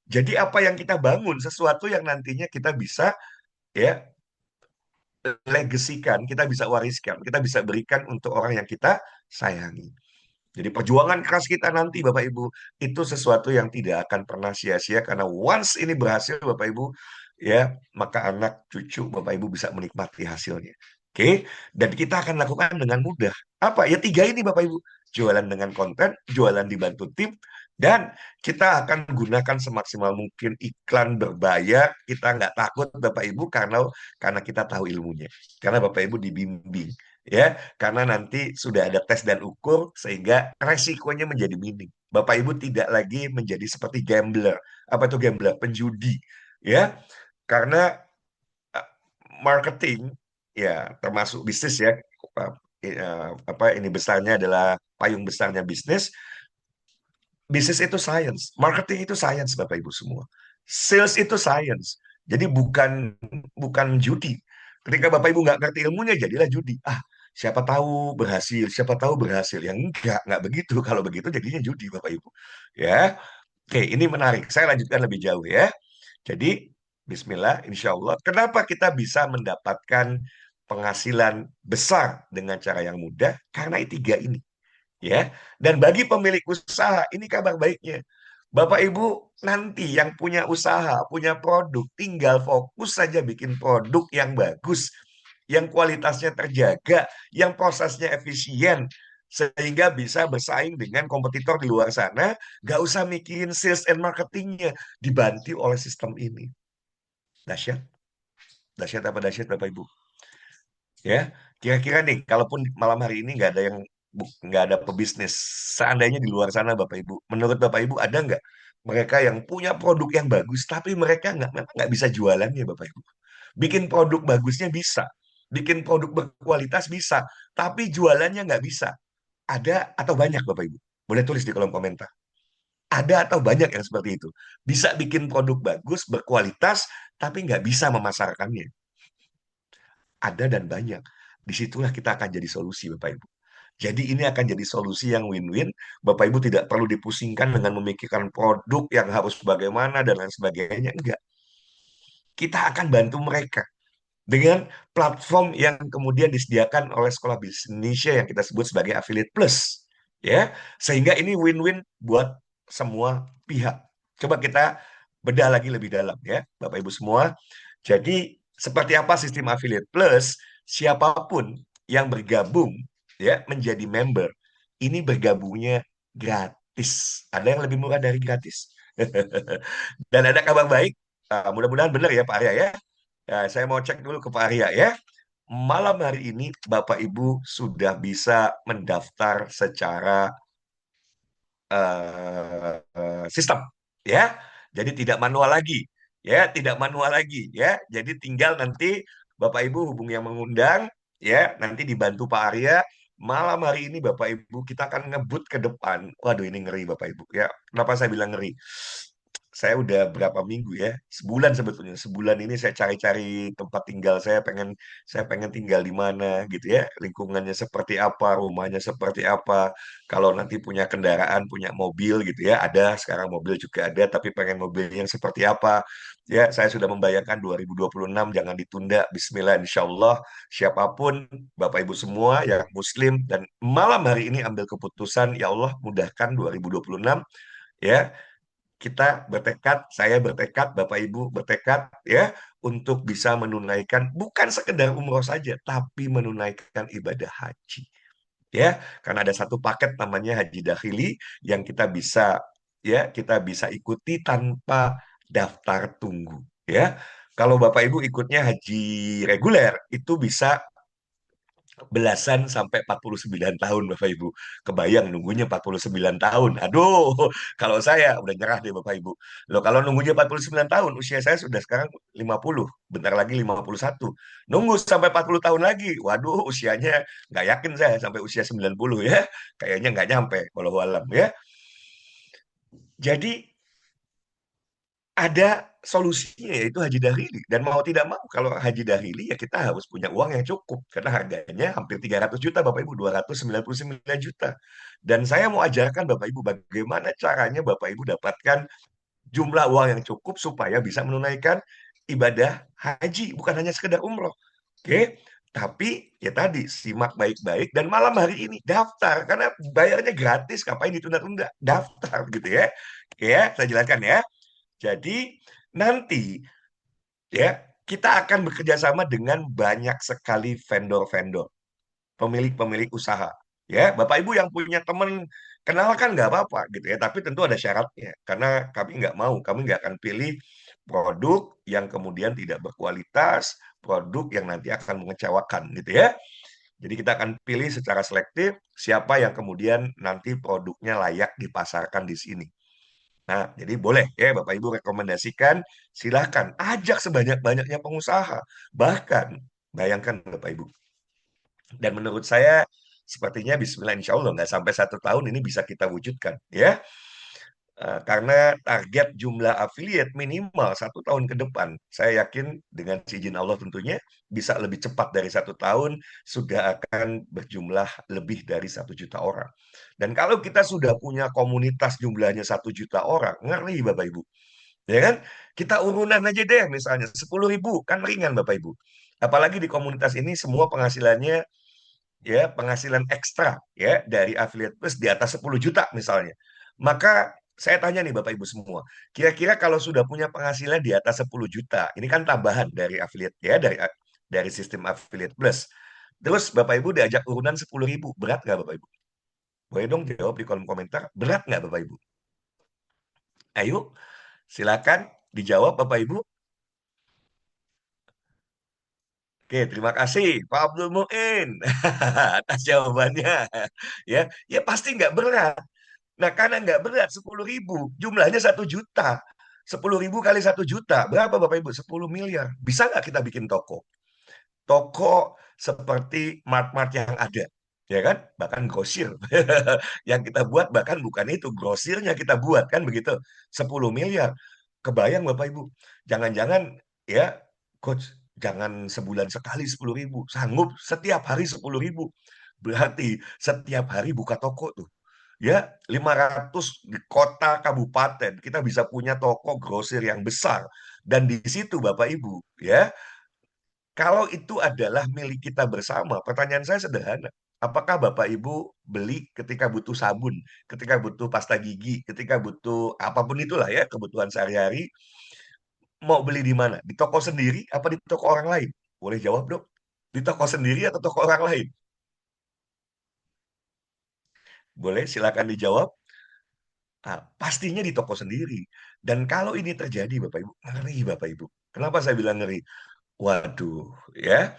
[SPEAKER 1] Jadi apa yang kita bangun sesuatu yang nantinya kita bisa ya legasikan, kita bisa wariskan, kita bisa berikan untuk orang yang kita sayangi. Jadi perjuangan keras kita nanti Bapak Ibu itu sesuatu yang tidak akan pernah sia-sia karena once ini berhasil Bapak Ibu ya, maka anak cucu Bapak Ibu bisa menikmati hasilnya. Oke, dan kita akan lakukan dengan mudah. Apa? Ya tiga ini Bapak Ibu. Jualan dengan konten, jualan dibantu tim, dan kita akan gunakan semaksimal mungkin iklan berbayar. Kita nggak takut Bapak Ibu karena kita tahu ilmunya. Karena Bapak Ibu dibimbing ya, karena nanti sudah ada tes dan ukur sehingga resikonya menjadi minim. Bapak Ibu tidak lagi menjadi seperti gambler. Apa itu gambler? Penjudi, ya. Karena eh, marketing ya termasuk bisnis ya, apa ini besarnya adalah payung besarnya bisnis. Bisnis itu science, marketing itu science, Bapak Ibu semua. Sales itu science. Jadi bukan bukan judi. Ketika Bapak Ibu nggak ngerti ilmunya, jadilah judi. Ah, siapa tahu berhasil, siapa tahu berhasil. Yang nggak begitu. Kalau begitu jadinya judi, Bapak Ibu. Ya, oke, ini menarik. Saya lanjutkan lebih jauh ya. Jadi, Bismillah, Insya Allah. Kenapa kita bisa mendapatkan penghasilan besar dengan cara yang mudah? Karena tiga ini ya. Dan bagi pemilik usaha, ini kabar baiknya. Bapak Ibu nanti yang punya usaha, punya produk, tinggal fokus saja bikin produk yang bagus, yang kualitasnya terjaga, yang prosesnya efisien, sehingga bisa bersaing dengan kompetitor di luar sana, nggak usah mikirin sales and marketingnya, dibantu oleh sistem ini. Dahsyat, dahsyat apa dahsyat Bapak Ibu? Ya, kira-kira nih, kalaupun malam hari ini nggak ada pebisnis, seandainya di luar sana Bapak Ibu, menurut Bapak Ibu ada nggak mereka yang punya produk yang bagus, tapi mereka memang nggak bisa jualannya Bapak Ibu. Bikin produk bagusnya bisa, bikin produk berkualitas bisa, tapi jualannya nggak bisa. Ada atau banyak Bapak Ibu? Boleh tulis di kolom komentar. Ada atau banyak yang seperti itu? Bisa bikin produk bagus, berkualitas, tapi nggak bisa memasarkannya. Ada dan banyak. Disitulah kita akan jadi solusi, Bapak Ibu. Jadi ini akan jadi solusi yang win-win. Bapak Ibu tidak perlu dipusingkan dengan memikirkan produk yang harus bagaimana dan lain sebagainya. Enggak. Kita akan bantu mereka dengan platform yang kemudian disediakan oleh Sekolah Bisnis Indonesia yang kita sebut sebagai Affiliate Plus. Ya, sehingga ini win-win buat semua pihak. Coba kita bedah lagi lebih dalam ya, Bapak Ibu semua. Jadi seperti apa sistem Affiliate Plus? Siapapun yang bergabung ya menjadi member, ini bergabungnya gratis. Ada yang lebih murah dari gratis. Dan ada kabar baik, mudah-mudahan benar ya Pak Arya ya. Ya, saya mau cek dulu ke Pak Arya ya. Malam hari ini Bapak Ibu sudah bisa mendaftar secara sistem ya. Jadi tidak manual lagi ya, tidak manual lagi ya. Jadi tinggal nanti Bapak Ibu hubungi yang mengundang ya, nanti dibantu Pak Arya. Malam hari ini Bapak Ibu kita akan ngebut ke depan. Waduh ini ngeri Bapak Ibu ya. Kenapa saya bilang ngeri? Saya udah berapa minggu ya, sebulan sebetulnya, sebulan ini saya cari-cari tempat tinggal, saya pengen tinggal di mana gitu ya, lingkungannya seperti apa, rumahnya seperti apa, kalau nanti punya kendaraan, punya mobil gitu ya, ada sekarang mobil juga ada, tapi pengen mobil yang seperti apa ya. Saya sudah membayangkan 2026 jangan ditunda. Bismillah, insya Allah siapapun Bapak Ibu semua yang Muslim dan malam hari ini ambil keputusan, ya Allah mudahkan 2026 ya. Kita bertekad, saya bertekad, Bapak Ibu bertekad ya untuk bisa menunaikan bukan sekedar umroh saja, tapi menunaikan ibadah haji. Ya, karena ada satu paket namanya Haji Dakhili yang kita bisa ikuti tanpa daftar tunggu. Ya, kalau Bapak Ibu ikutnya haji reguler itu bisa belasan sampai 49 tahun Bapak Ibu. Kebayang nunggunya 49 tahun. Aduh, kalau saya udah nyerah deh Bapak Ibu. Loh, kalau nunggunya 49 tahun, usia saya sudah sekarang 50, bentar lagi 51. Nunggu sampai 40 tahun lagi. Waduh, usianya nggak yakin saya sampai usia 90 ya. Kayaknya nggak nyampe kalau alam ya. Jadi ada solusinya yaitu haji dahili, dan mau tidak mau kalau haji dahili ya kita harus punya uang yang cukup karena harganya hampir 300 juta Bapak Ibu, 299 juta. Dan saya mau ajarkan Bapak Ibu bagaimana caranya Bapak Ibu dapatkan jumlah uang yang cukup supaya bisa menunaikan ibadah haji, bukan hanya sekedar umroh. Oke, Tapi ya tadi simak baik-baik dan malam hari ini daftar karena bayarnya gratis, ngapain ditunda-tunda? Daftar gitu ya. Ya, saya jelaskan ya. Jadi nanti ya kita akan bekerja sama dengan banyak sekali vendor-vendor, pemilik-pemilik usaha. Ya, Bapak Ibu yang punya teman kenalkan nggak apa-apa gitu ya, tapi tentu ada syaratnya. Karena kami nggak akan pilih produk yang kemudian tidak berkualitas, produk yang nanti akan mengecewakan gitu ya. Jadi kita akan pilih secara selektif siapa yang kemudian nanti produknya layak dipasarkan di sini. Nah, jadi boleh ya Bapak Ibu rekomendasikan, silahkan ajak sebanyak-banyaknya pengusaha. Bahkan, bayangkan Bapak Ibu, dan menurut saya sepertinya Bismillah Insya Allah nggak sampai 1 tahun ini bisa kita wujudkan ya. Karena target jumlah affiliate minimal 1 tahun ke depan, saya yakin dengan izin Allah tentunya bisa lebih cepat dari 1 tahun sudah akan berjumlah lebih dari 1 juta orang. Dan kalau kita sudah punya komunitas jumlahnya 1 juta orang, ngeri Bapak Ibu, ya kan? Kita urunan aja deh misalnya 10.000 kan ringan Bapak Ibu. Apalagi di komunitas ini semua penghasilannya ya penghasilan ekstra ya dari affiliate plus di atas 10 juta misalnya. Maka saya tanya nih Bapak Ibu semua, kira-kira kalau sudah punya penghasilan di atas 10 juta, ini kan tambahan dari affiliate ya dari sistem affiliate plus. Terus Bapak Ibu diajak urunan 10.000, berat nggak Bapak Ibu? Boleh dong jawab di kolom komentar, berat nggak Bapak Ibu? Ayo, silakan dijawab Bapak Ibu. Oke, terima kasih Pak Abdul Muin atas jawabannya. Ya, ya pasti nggak berat. Nah, karena nggak berat 10.000, jumlahnya 1 juta. 10.000 kali 1 juta, berapa Bapak Ibu? 10 miliar. Bisa nggak kita bikin toko? Toko seperti mart-mart yang ada. Ya kan? Bahkan grosir. Yang kita buat bahkan bukan itu, grosirnya kita buat kan begitu. 10 miliar. Kebayang Bapak Ibu. Jangan-jangan ya, coach, jangan sebulan sekali 10.000. Sanggup setiap hari 10.000. Berarti setiap hari buka toko tuh ya 500 di kota kabupaten kita bisa punya toko grosir yang besar dan di situ Bapak Ibu ya kalau itu adalah milik kita bersama pertanyaan saya sederhana apakah Bapak Ibu beli ketika butuh sabun ketika butuh pasta gigi ketika butuh apapun itulah ya kebutuhan sehari-hari mau beli di mana di toko sendiri apa di toko orang lain boleh jawab dong di toko sendiri atau toko orang lain boleh silakan dijawab. Ah, pastinya di toko sendiri. Dan kalau ini terjadi, Bapak Ibu, ngeri Bapak Ibu. Kenapa saya bilang ngeri? Waduh, ya.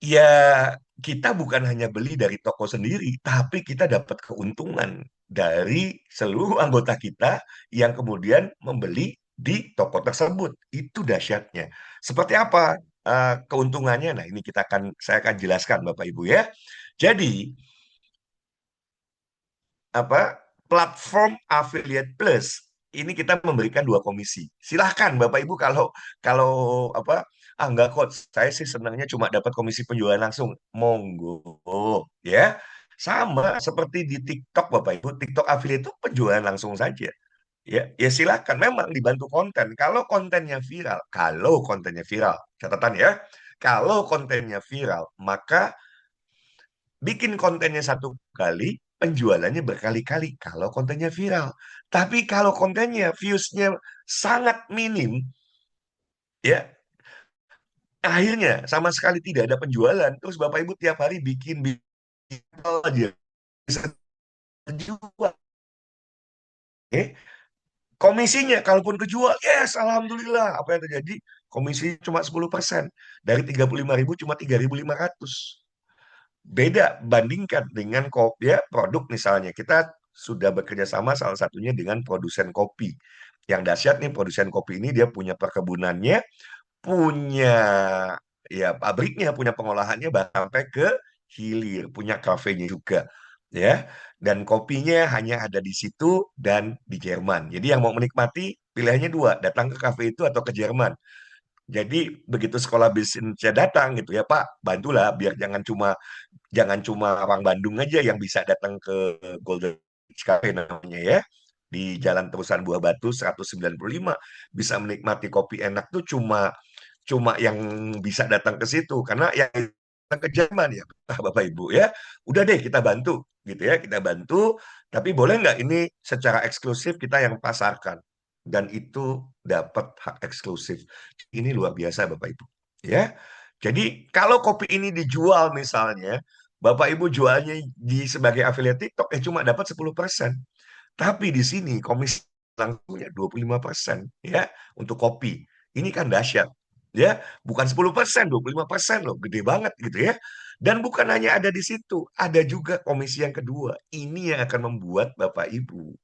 [SPEAKER 1] Ya, kita bukan hanya beli dari toko sendiri, tapi kita dapat keuntungan dari seluruh anggota kita yang kemudian membeli di toko tersebut. Itu dahsyatnya. Seperti apa keuntungannya? Nah, ini saya akan jelaskan Bapak Ibu ya. Jadi, apa platform affiliate plus ini kita memberikan 2 komisi. Silahkan Bapak Ibu kalau kalau apa enggak kok saya sih senangnya cuma dapat komisi penjualan langsung. Monggo ya. Sama seperti di TikTok Bapak Ibu, TikTok affiliate itu penjualan langsung saja. Ya, ya silakan memang dibantu konten. Kalau kontennya viral, catatan ya. Kalau kontennya viral, maka bikin kontennya 1 kali, penjualannya berkali-kali kalau kontennya viral. Tapi kalau kontennya viewsnya sangat minim, ya akhirnya sama sekali tidak ada penjualan. Terus Bapak Ibu tiap hari bikin aja bisa terjual. Eh, komisinya kalaupun kejual, yes, alhamdulillah. Apa yang terjadi? Komisi cuma 10%. Dari 35.000 cuma 3.500. Beda bandingkan dengan kopi ya, produk misalnya kita sudah bekerja sama salah satunya dengan produsen kopi. Yang dahsyat nih produsen kopi ini dia punya perkebunannya, punya ya pabriknya, punya pengolahannya bahkan sampai ke hilir, punya kafenya juga ya. Dan kopinya hanya ada di situ dan di Jerman. Jadi yang mau menikmati pilihannya dua, datang ke kafe itu atau ke Jerman. Jadi begitu sekolah bisnisnya datang gitu ya Pak, bantulah biar jangan cuma orang Bandung aja yang bisa datang ke Golden Beach Cafe namanya ya. Di Jalan Terusan Buah Batu 195 bisa menikmati kopi enak tuh cuma cuma yang bisa datang ke situ karena yang datang ke Jerman ya, Bapak Ibu ya. Udah deh kita bantu gitu ya, kita bantu. Tapi boleh nggak ini secara eksklusif kita yang pasarkan dan itu dapat hak eksklusif. Ini luar biasa Bapak Ibu ya. Jadi kalau kopi ini dijual misalnya, Bapak Ibu jualnya di sebagai afiliat TikTok cuma dapat 10%. Tapi di sini komisi langsungnya 25% ya untuk kopi. Ini kan dahsyat. Ya, bukan 10%, 25% loh, gede banget gitu ya. Dan bukan hanya ada di situ, ada juga komisi yang kedua. Ini yang akan membuat Bapak Ibu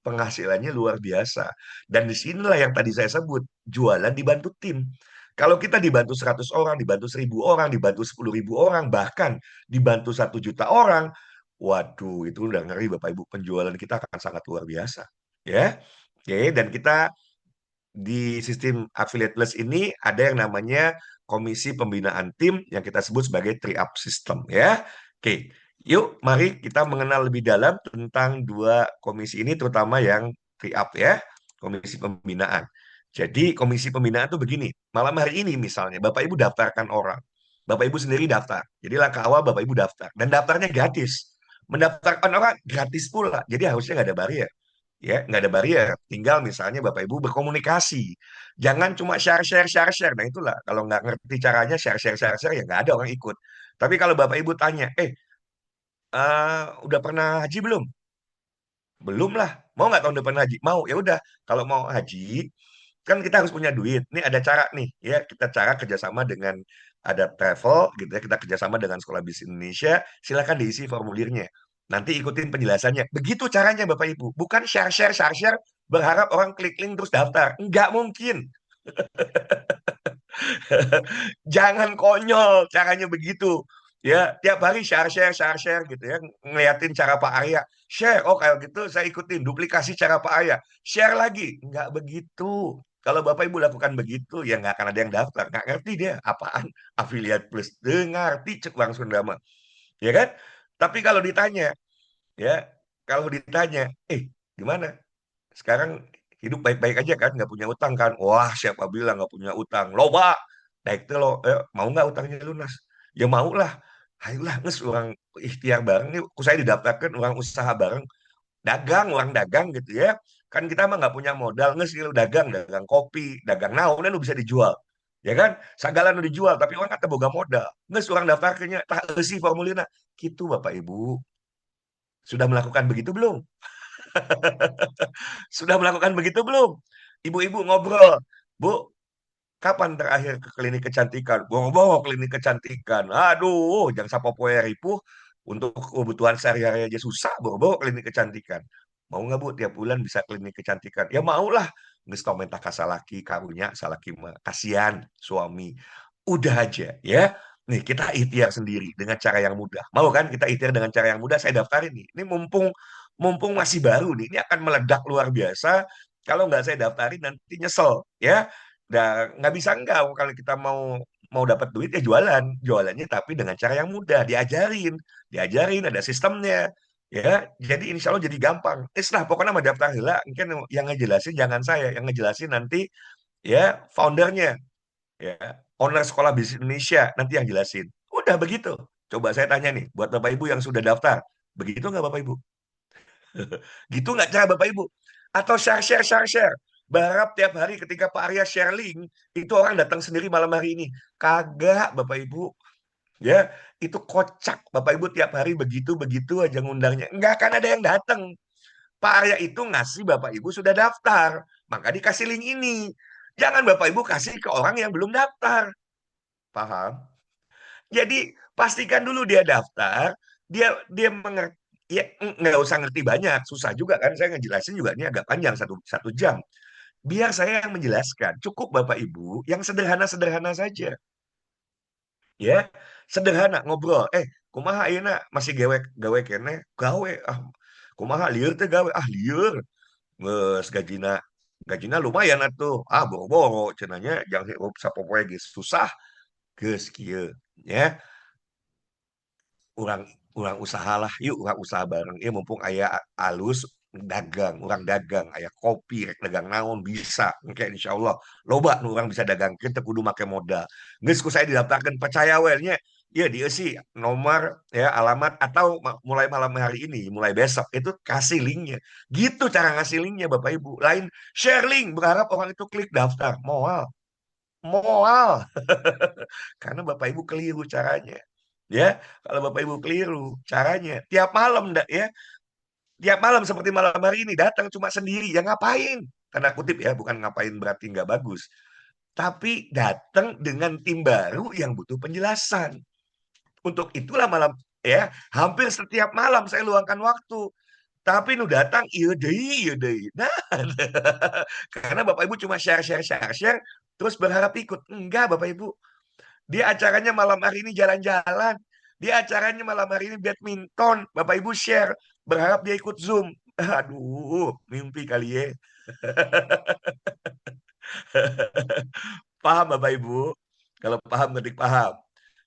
[SPEAKER 1] penghasilannya luar biasa. Dan disinilah yang tadi saya sebut, jualan dibantu tim. Kalau kita dibantu 100 orang, dibantu 1.000 orang, dibantu 10.000 orang, bahkan dibantu 1 juta orang, waduh, itu udah ngeri Bapak Ibu. Penjualan kita akan sangat luar biasa. Ya, oke, dan kita di sistem affiliate plus ini ada yang namanya komisi pembinaan tim yang kita sebut sebagai tri-up system ya. Oke, yuk mari kita mengenal lebih dalam tentang dua komisi ini terutama yang tri-up ya, komisi pembinaan. Jadi komisi pembinaan itu begini, malam hari ini misalnya Bapak Ibu daftarkan orang. Bapak Ibu sendiri daftar. Jadi langkah awal Bapak Ibu daftar dan daftarnya gratis. Mendaftarkan orang gratis pula. Jadi harusnya nggak ada barrier ya nggak ada barrier tinggal misalnya Bapak Ibu berkomunikasi jangan cuma share. Nah itulah kalau nggak ngerti caranya share ya nggak ada orang ikut tapi kalau Bapak Ibu tanya udah pernah haji belum belum lah mau nggak tahun depan haji mau ya udah kalau mau haji kan kita harus punya duit ini ada cara nih ya kita cara kerjasama dengan ada travel gitu ya kita kerjasama dengan Sekolah Bisnis Indonesia silakan diisi formulirnya nanti ikutin penjelasannya begitu caranya Bapak Ibu bukan share berharap orang klik link terus daftar nggak mungkin jangan konyol caranya begitu. Ya, tiap hari share gitu ya. Ngeliatin cara Pak Arya. Share, oh kayak gitu saya ikutin. Duplikasi cara Pak Arya. Share lagi. Nggak begitu. Kalau Bapak Ibu lakukan begitu, ya nggak akan ada yang daftar. Nggak ngerti dia apaan affiliate plus. Dia ngerti cek Bang Sundama. Ya kan? Tapi kalau ditanya, gimana? Sekarang hidup baik-baik aja kan, nggak punya utang kan? Wah, siapa bilang nggak punya utang? Loba, baik tuh lo, mau nggak utangnya lunas? Ya mau lah. Ayolah, nges orang ikhtiar bareng nih. Saya didaftarkan orang usaha bareng, orang dagang gitu ya. Kan kita mah nggak punya modal, nges gitu, dagang kopi, dagang naon, nu bisa dijual. Ya kan? Sagala nu dijual, tapi orang kata boga modal. Nges orang daftarkannya, tak isi formulirnya. Gitu Bapak Ibu. Sudah melakukan begitu belum? Sudah melakukan begitu belum? Ibu-ibu ngobrol. Bu, kapan terakhir ke klinik kecantikan? Boro-boro klinik kecantikan. Aduh, jangan sapopoe ripuh. Untuk kebutuhan sehari-hari aja susah, boro-boro klinik kecantikan. Mau nggak Bu, tiap bulan bisa klinik kecantikan? Ya mau lah. Nggak komentar kasalaki, karunya, salaki mah. Kasihan suami. Udah aja ya. Nih kita ikhtiar sendiri dengan cara yang mudah. Mau kan kita ikhtiar dengan cara yang mudah? Saya daftarin nih. Ini mumpung mumpung masih baru nih. Ini akan meledak luar biasa. Kalau nggak saya daftarin nanti nyesel ya. Dan nggak bisa enggak kalau kita mau mau dapat duit ya jualan. Jualannya tapi dengan cara yang mudah. Diajarin ada sistemnya. Ya, jadi insya Allah jadi gampang. Lah pokoknya mau daftar heula, mungkin yang ngejelasin jangan saya, yang ngejelasin nanti ya foundernya ya owner Sekolah Bisnis Indonesia nanti yang jelasin udah begitu coba saya tanya nih buat Bapak Ibu yang sudah daftar begitu nggak Bapak Ibu gitu nggak cara Bapak Ibu atau share berharap tiap hari ketika Pak Arya share link itu orang datang sendiri malam hari ini kagak Bapak Ibu ya itu kocak Bapak Ibu tiap hari begitu begitu aja ngundangnya nggak akan ada yang datang Pak Arya itu ngasih Bapak Ibu sudah daftar maka dikasih link ini jangan Bapak Ibu kasih ke orang yang belum daftar paham. Jadi pastikan dulu dia daftar, dia dia mengerti, ya nggak usah ngerti banyak, susah juga kan saya ngejelasin juga ini agak panjang satu satu jam. Biar saya yang menjelaskan, cukup Bapak Ibu yang sederhana-sederhana saja, ya sederhana ngobrol. Kumaha ayeuna masih gawe gawe kene gawe kumaha lieur teh gawe lieur geus gajina lumayan atuh boro-boro cenanya jangan hirup sapopoe geus susah geus kieu ya orang orang usahalah yuk orang usaha bareng mumpung ayah alus dagang, orang dagang, ayah kopi, rek dagang naon bisa, kayak insya Allah, loba nu orang bisa dagang, kita kudu make modal. Nges ku saya didaftarkan percaya welnya, ya dia sih nomor ya alamat atau mulai malam hari ini, mulai besok itu kasih linknya. Gitu cara ngasih linknya Bapak Ibu. Lain share link berharap orang itu klik daftar, moal, moal. Karena Bapak Ibu keliru caranya. Ya, kalau Bapak Ibu keliru caranya, tiap malam ndak ya, tiap malam seperti malam hari ini datang cuma sendiri, ya ngapain? Tanda kutip ya, bukan ngapain berarti nggak bagus. Tapi datang dengan tim baru yang butuh penjelasan. Untuk itulah malam ya, hampir setiap malam saya luangkan waktu. Tapi nu datang iya deui, iya deui. Nah, karena Bapak Ibu cuma share share share share terus berharap ikut. Enggak Bapak Ibu. Dia acaranya malam hari ini jalan-jalan. Dia acaranya malam hari ini badminton. Bapak Ibu share. Berharap dia ikut Zoom. Aduh, mimpi kali ya. Paham Bapak Ibu? Kalau paham, ngetik paham.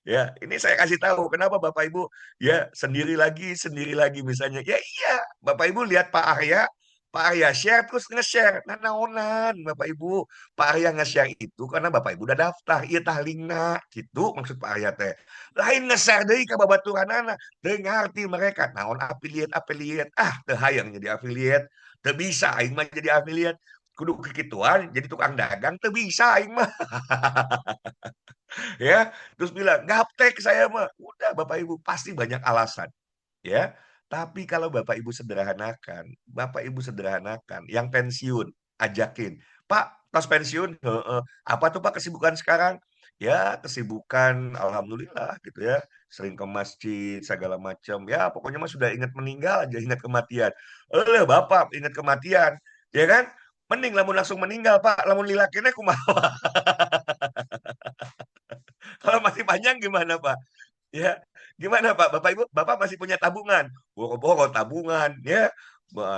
[SPEAKER 1] Ya, ini saya kasih tahu kenapa Bapak Ibu ya sendiri lagi misalnya. Ya iya, Bapak Ibu lihat Pak Arya share terus nge-share. Nah, naonan Bapak Ibu. Pak Arya nge-share itu karena Bapak Ibu udah daftar. Iya tahlingna gitu maksud Pak Arya teh. Lain nge-share deui ka babaturanana, teu ngarti mereka naon affiliate. Ah, teu hayang jadi affiliate. Teu bisa aing mah jadi affiliate. Kudu kekituan jadi tukang dagang teu bisa aing mah. Ya, terus bilang gaptek saya mah. Udah Bapak Ibu pasti banyak alasan, ya. Tapi kalau Bapak Ibu sederhanakan, Bapak Ibu sederhanakan, yang pensiun ajakin, Pak, tos pensiun, heeh. Apa tuh Pak kesibukan sekarang? Ya, kesibukan alhamdulillah gitu ya, sering ke masjid segala macam. Ya, pokoknya mah sudah ingat meninggal aja, ingat kematian. Bapak ingat kematian, ya kan? Mending lamun langsung meninggal, Pak. Lamun lila keneh kumaha? Kalau masih panjang gimana, Pak? Ya, gimana Pak? Bapak Ibu, Bapak masih punya tabungan? Boro-boro tabungan, ya.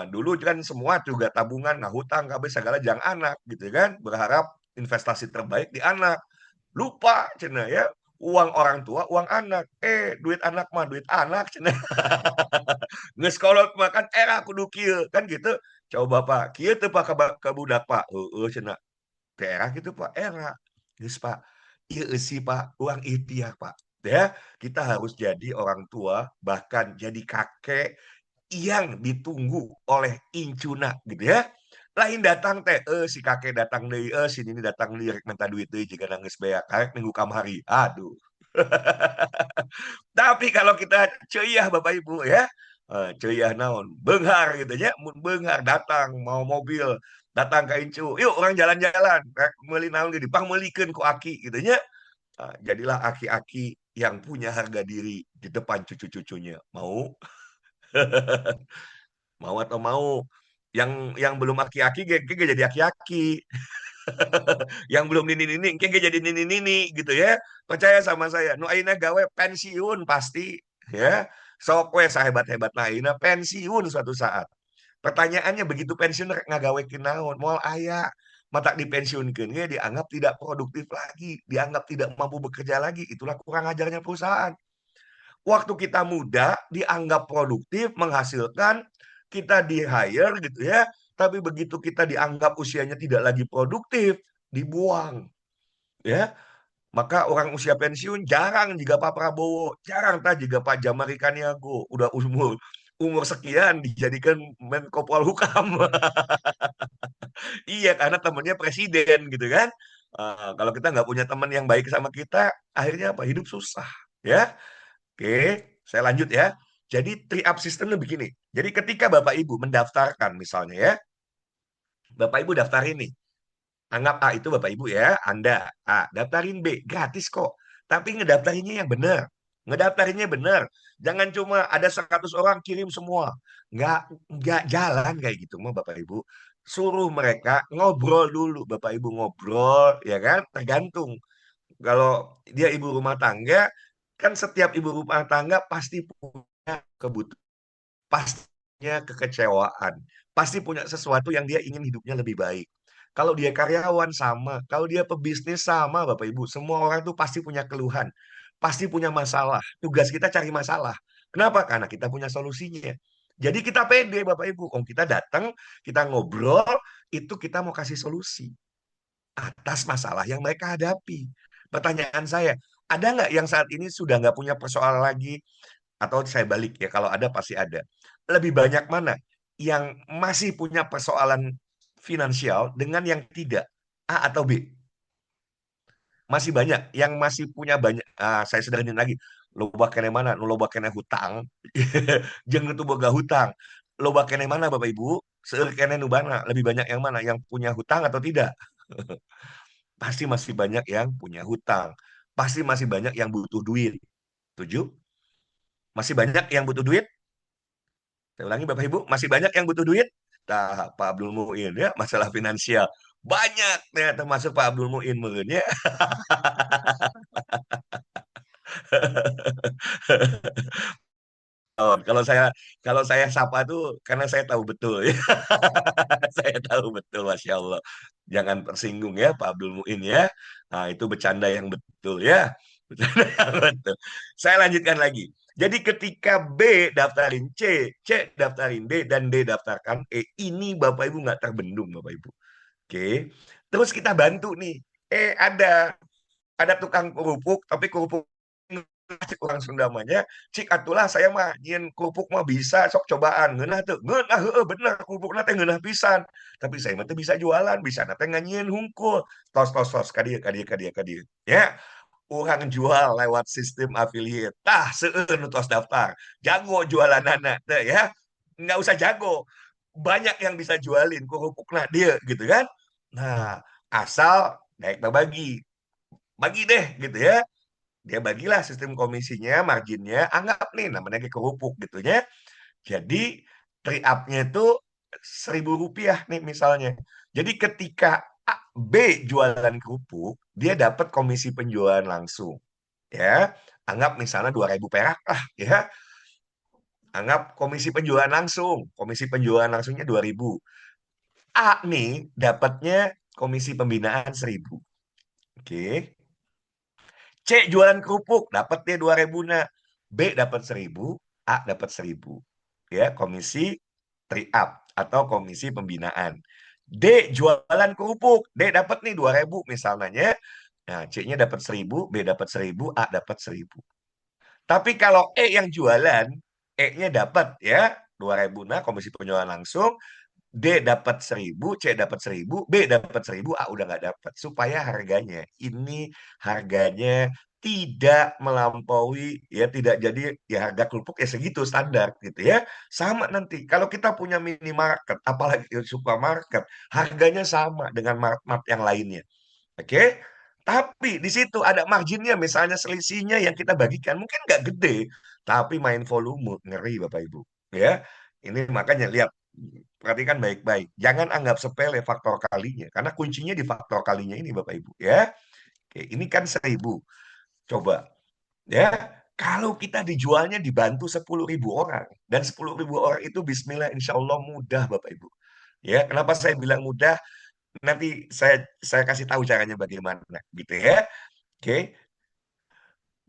[SPEAKER 1] Dulu kan semua juga tabungan, nggak hutang, nggak segala jang anak, gitu kan. Berharap investasi terbaik di anak. Lupa, cina ya. Uang orang tua, uang anak. Duit anak mah, duit anak, cina. Ngeskolot makan era kudu kieu, kan gitu. Coba Pak, kieu teu Pak ke budak Pak. Heeh, cina. Daerah gitu Pak, era. Geus Pak, ieu sih Pak, uang ikhtiar Pak. Ya, kita harus jadi orang tua, bahkan jadi kakek yang ditunggu oleh incuna gitu ya. Lain datang teh, si kakek datang deui, si nini datang deui rek minta duit deui jika nangis beak, karek minggu kamari. Aduh. Tapi kalau kita ceuyah Bapak Ibu ya, ceuyah naon, beunghar gitu ya, mun beunghar datang mau mobil, datang ke incu, "Yuk orang jalan-jalan, rek meuli naon ge dipangmeulikeun ku aki," gitu nya. Jadilah aki-aki yang punya harga diri di depan cucu-cucunya. Mau? Mau atau mau? Yang belum aki-aki ge jadi aki-aki. Yang belum nini-nini engke ge jadi nini-nini gitu ya. Percaya sama saya, nu ayeuna gawe pensiun pasti ya. Sok we sahebat-hebatna ayeuna pensiun suatu saat. Pertanyaannya begitu pensiun rek ngagawekeun naon? Moal aya. Matak dipensiunkeun ge dianggap tidak produktif lagi, dianggap tidak mampu bekerja lagi. Itulah kurang ajarnya perusahaan. Waktu kita muda dianggap produktif, menghasilkan, kita di-hire gitu ya. Tapi begitu kita dianggap usianya tidak lagi produktif, dibuang ya. Maka orang usia pensiun jarang jika Pak Prabowo, jarang tak jika Pak Jamari Kaniago udah umur umur sekian dijadikan Menko Polhukam. Iya, karena temennya presiden gitu kan. Kalau kita nggak punya teman yang baik sama kita, akhirnya apa? Hidup susah ya. Oke, saya lanjut ya. Jadi tri up sistemnya begini. Jadi ketika Bapak Ibu mendaftarkan misalnya ya, Bapak Ibu daftarin nih. Anggap A itu Bapak Ibu ya, Anda A, daftarin B, gratis kok. Tapi ngedaftarinnya yang benar. Ngedaftarinnya benar. Jangan cuma ada 100 orang kirim semua. Nggak jalan kayak gitu mah Bapak Ibu. Suruh mereka ngobrol dulu, Bapak Ibu ngobrol, ya kan? Tergantung. Kalau dia ibu rumah tangga, kan setiap ibu rumah tangga pasti punya kebutuhan, pastinya kekecewaan, pasti punya sesuatu yang dia ingin hidupnya lebih baik. Kalau dia karyawan sama, kalau dia pebisnis sama, Bapak Ibu, semua orang tuh pasti punya keluhan, pasti punya masalah. Tugas kita cari masalah. Kenapa? Karena kita punya solusinya. Jadi kita pede Bapak Ibu. Om kita datang, kita ngobrol, itu kita mau kasih solusi atas masalah yang mereka hadapi. Pertanyaan saya, ada nggak yang saat ini sudah nggak punya persoalan lagi? Atau saya balik ya, kalau ada pasti ada. Lebih banyak mana yang masih punya persoalan finansial dengan yang tidak? A atau B? Masih banyak yang masih punya banyak. Saya sederhanin lagi. Loba kene mana? Loba kene hutang. Jangan itu boga hutang. Loba kene mana Bapak Ibu? Seueur kene nu bana. Lebih banyak yang mana? Yang punya hutang atau tidak? Pasti masih banyak yang punya hutang. Pasti masih banyak yang butuh duit. Tujuh? Masih banyak yang butuh duit? Saya ulangi Bapak Ibu, masih banyak yang butuh duit? Nah, Pak Abdul Muin ya, masalah finansial. Banyak ya, termasuk Pak Abdul Muin meureun ya. Oh, kalau saya sapa tuh karena saya tahu betul ya. Saya tahu betul, Masya Allah. Jangan tersinggung ya, Pak Abdul Muin ya. Nah, itu bercanda yang betul ya. Bercanda yang betul. Saya lanjutkan lagi. Jadi ketika B daftarin C, C daftarin D, dan D daftarkan E, ini Bapak Ibu nggak terbendung Bapak Ibu. Oke. Terus kita bantu nih. Ada tukang kerupuk, tapi kerupuk orang Sundamanya, cik atulah saya mah nyin kerupuk mah bisa sok cobaan ngeunah tuh ngeunah heueuh bener kerupuk teh ngeunah pisan tapi saya mah teh bisa jualan bisa teh nganyin hungkul tos tos tos ka dieu ya orang jual lewat sistem affiliate tah seueur nu tos daftar jago jualanana teh ya nggak usah jago banyak yang bisa jualin kerupukna dia gitu kan nah asal naik bagi bagi deh gitu ya dia bagilah sistem komisinya, marginnya, anggap nih namanya kayak kerupuk gitu ya. Jadi trade up-nya itu Rp1.000 nih misalnya. Jadi ketika B jualan kerupuk, dia dapat komisi penjualan langsung. Ya, anggap misalnya 2.000 perak lah ya. Anggap komisi penjualan langsung. Komisi penjualan langsungnya 2.000. A nih dapatnya komisi pembinaan 1.000. Oke. C jualan kerupuk, dapat dia 2.000 nah. B dapat 1.000, A dapat 1.000. Ya, komisi tri up atau komisi pembinaan. D jualan kerupuk, D dapat nih 2.000 misalnya. Nah, C-nya dapat 1.000, B dapat 1.000, A dapat 1.000. Tapi kalau E yang jualan, E-nya dapat ya 2.000 nah komisi penjualan langsung, D dapat 1.000, C dapat 1.000, B dapat 1.000, A udah nggak dapat. Supaya harganya, ini harganya tidak melampaui, ya tidak jadi ya harga kerupuk ya segitu standar gitu ya. Sama nanti, kalau kita punya minimarket, apalagi supermarket, harganya sama dengan mart-mart yang lainnya. Oke? Tapi di situ ada marginnya, misalnya selisihnya yang kita bagikan mungkin nggak gede, tapi main volume ngeri Bapak Ibu. Ya, ini makanya lihat, perhatikan baik-baik. Jangan anggap sepele faktor kalinya, karena kuncinya di faktor kalinya ini Bapak Ibu. Ya, oke, ini kan 1.000. Coba, ya, kalau kita dijualnya dibantu 10.000 orang dan 10.000 orang itu Bismillah, Insya Allah mudah Bapak Ibu. Ya, kenapa saya bilang mudah? Nanti saya kasih tahu caranya bagaimana gitu ya. Oke.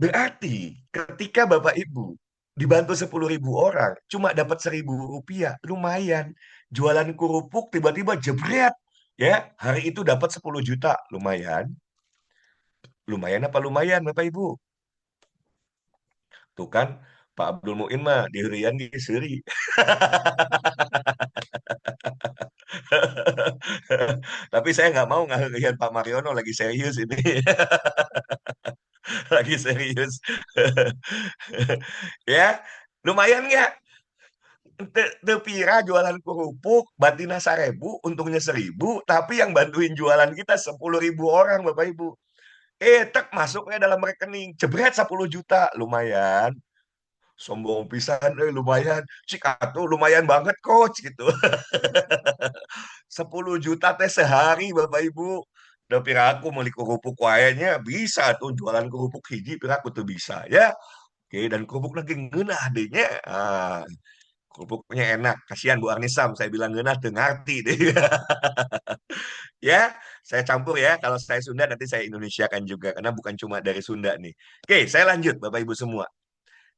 [SPEAKER 1] Berarti ketika Bapak Ibu dibantu 10.000 orang cuma dapat Rp1.000, lumayan. Jualan kerupuk tiba-tiba jebret ya. Hari itu dapat 10 juta, lumayan. Lumayan apa lumayan Bapak Ibu? Tuh kan Pak Abdul Muin mah di herian di seuri. Tapi saya nggak mau ngeherian Pak Mariono lagi serius ini. Lagi serius. Ya, lumayan nggak? Tepira jualan kerupuk, batina 1.000, untungnya 1.000, tapi yang bantuin jualan kita 10.000 orang, Bapak Ibu. Tek masuknya dalam rekening, jebret 10 juta, lumayan. Sombong pisan, lumayan. Cik atuh lumayan banget, coach, gitu. 10 juta teh sehari, Bapak Ibu. Udah pira aku beli kerupuk wayanya, bisa tuh jualan kerupuk hiji, pira aku tuh bisa, ya. Oke, dan kerupuk lagi ngeunah adanya. Kerupuknya enak. Kasihan Bu Arnisam, saya bilang ngeunah teu ngarti deh. Ya, saya campur ya. Kalau saya Sunda nanti saya Indonesiakan juga karena bukan cuma dari Sunda nih. Oke, saya lanjut Bapak Ibu semua.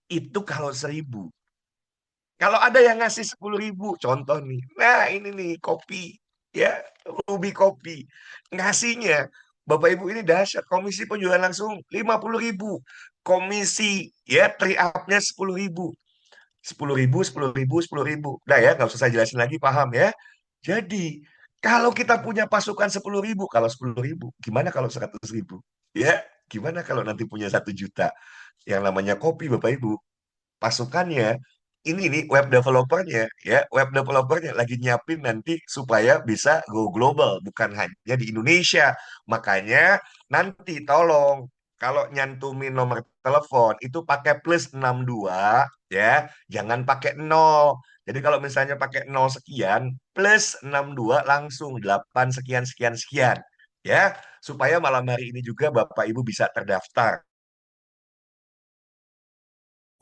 [SPEAKER 1] Itu kalau 1.000. Kalau ada yang ngasih 10.000, contoh nih. Nah, ini nih kopi, ya, Ruby Kopi. Ngasihnya, Bapak Ibu ini dahsyat. Komisi penjualan langsung 50.000. Komisi, ya, tri up-nya 10.000. 10.000, 10.000, 10.000. Nah ya, nggak usah saya jelasin lagi, paham ya. Jadi, kalau kita punya pasukan 10.000, kalau 10.000, gimana kalau 100.000? Ya, gimana kalau nanti punya 1 juta? Yang namanya kopi, Bapak Ibu, pasukannya ini nih web developernya lagi nyiapin nanti supaya bisa go global, bukan hanya di Indonesia. Makanya nanti tolong kalau nyantumin nomor telepon itu pakai +62, ya, jangan pakai nol. Jadi kalau misalnya pakai nol sekian, +62 langsung 8 sekian sekian sekian, ya, supaya malam hari ini juga Bapak Ibu bisa terdaftar.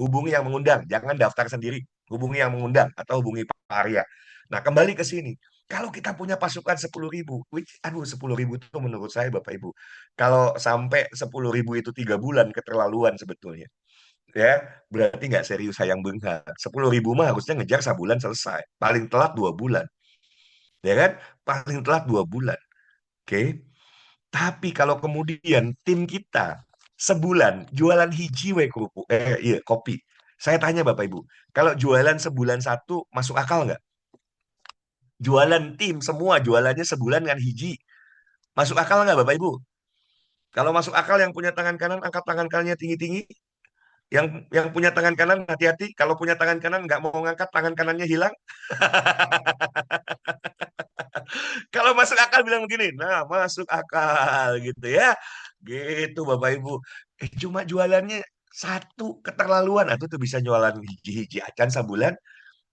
[SPEAKER 1] Hubungi yang mengundang, jangan daftar sendiri. Hubungi yang mengundang atau hubungi Pak Arya. Nah, kembali ke sini. Kalau kita punya pasukan 10.000, aduh, 10.000 itu menurut saya Bapak Ibu, kalau sampai 10.000 itu 3 bulan, keterlaluan sebetulnya. Ya, berarti nggak serius sayang benghar. 10.000 mah harusnya ngejar sebulan selesai. Paling telat 2 bulan. Ya kan? Paling telat 2 bulan. Oke. Tapi kalau kemudian tim kita sebulan jualan hiji we kerupuk, iya kopi. Saya tanya Bapak Ibu, kalau jualan sebulan satu masuk akal nggak? Jualan tim semua jualannya sebulan kan hiji, masuk akal nggak Bapak Ibu? Kalau masuk akal yang punya tangan kanan angkat tangan kanannya tinggi-tinggi, yang punya tangan kanan hati-hati, kalau punya tangan kanan nggak mau ngangkat tangan kanannya hilang. Kalau masuk akal bilang begini, nah masuk akal gitu ya. Gitu Bapak Ibu. Cuma jualannya satu keterlaluan. Atau tuh bisa jualan hiji-hiji acan sabulan.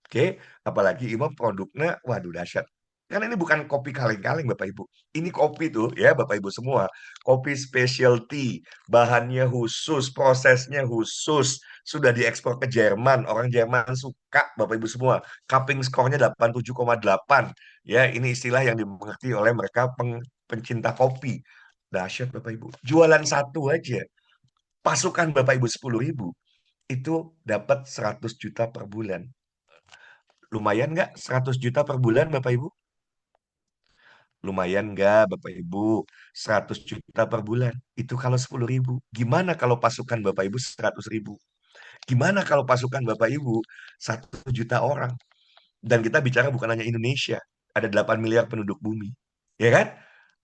[SPEAKER 1] Oke, apalagi Imam produknya, waduh dahsyat. Karena ini bukan kopi kaleng-kaleng Bapak Ibu. Ini kopi tuh ya Bapak Ibu semua. Kopi specialty, bahannya khusus, prosesnya khusus. Sudah diekspor ke Jerman, orang Jerman suka Bapak Ibu semua. Cupping skornya 87,8. Ya, ini istilah yang dimengerti oleh mereka pencinta kopi. Dahsyat Bapak Ibu. Jualan satu aja, pasukan Bapak Ibu 10.000, itu dapat 100 juta per bulan. Lumayan nggak 100 juta per bulan Bapak Ibu? Lumayan nggak Bapak Ibu? 100 juta per bulan. Itu kalau 10.000. Gimana kalau pasukan Bapak Ibu 100.000? Gimana kalau pasukan Bapak Ibu 1 juta orang? Dan kita bicara bukan hanya Indonesia. Ada 8 miliar penduduk bumi. Ya kan?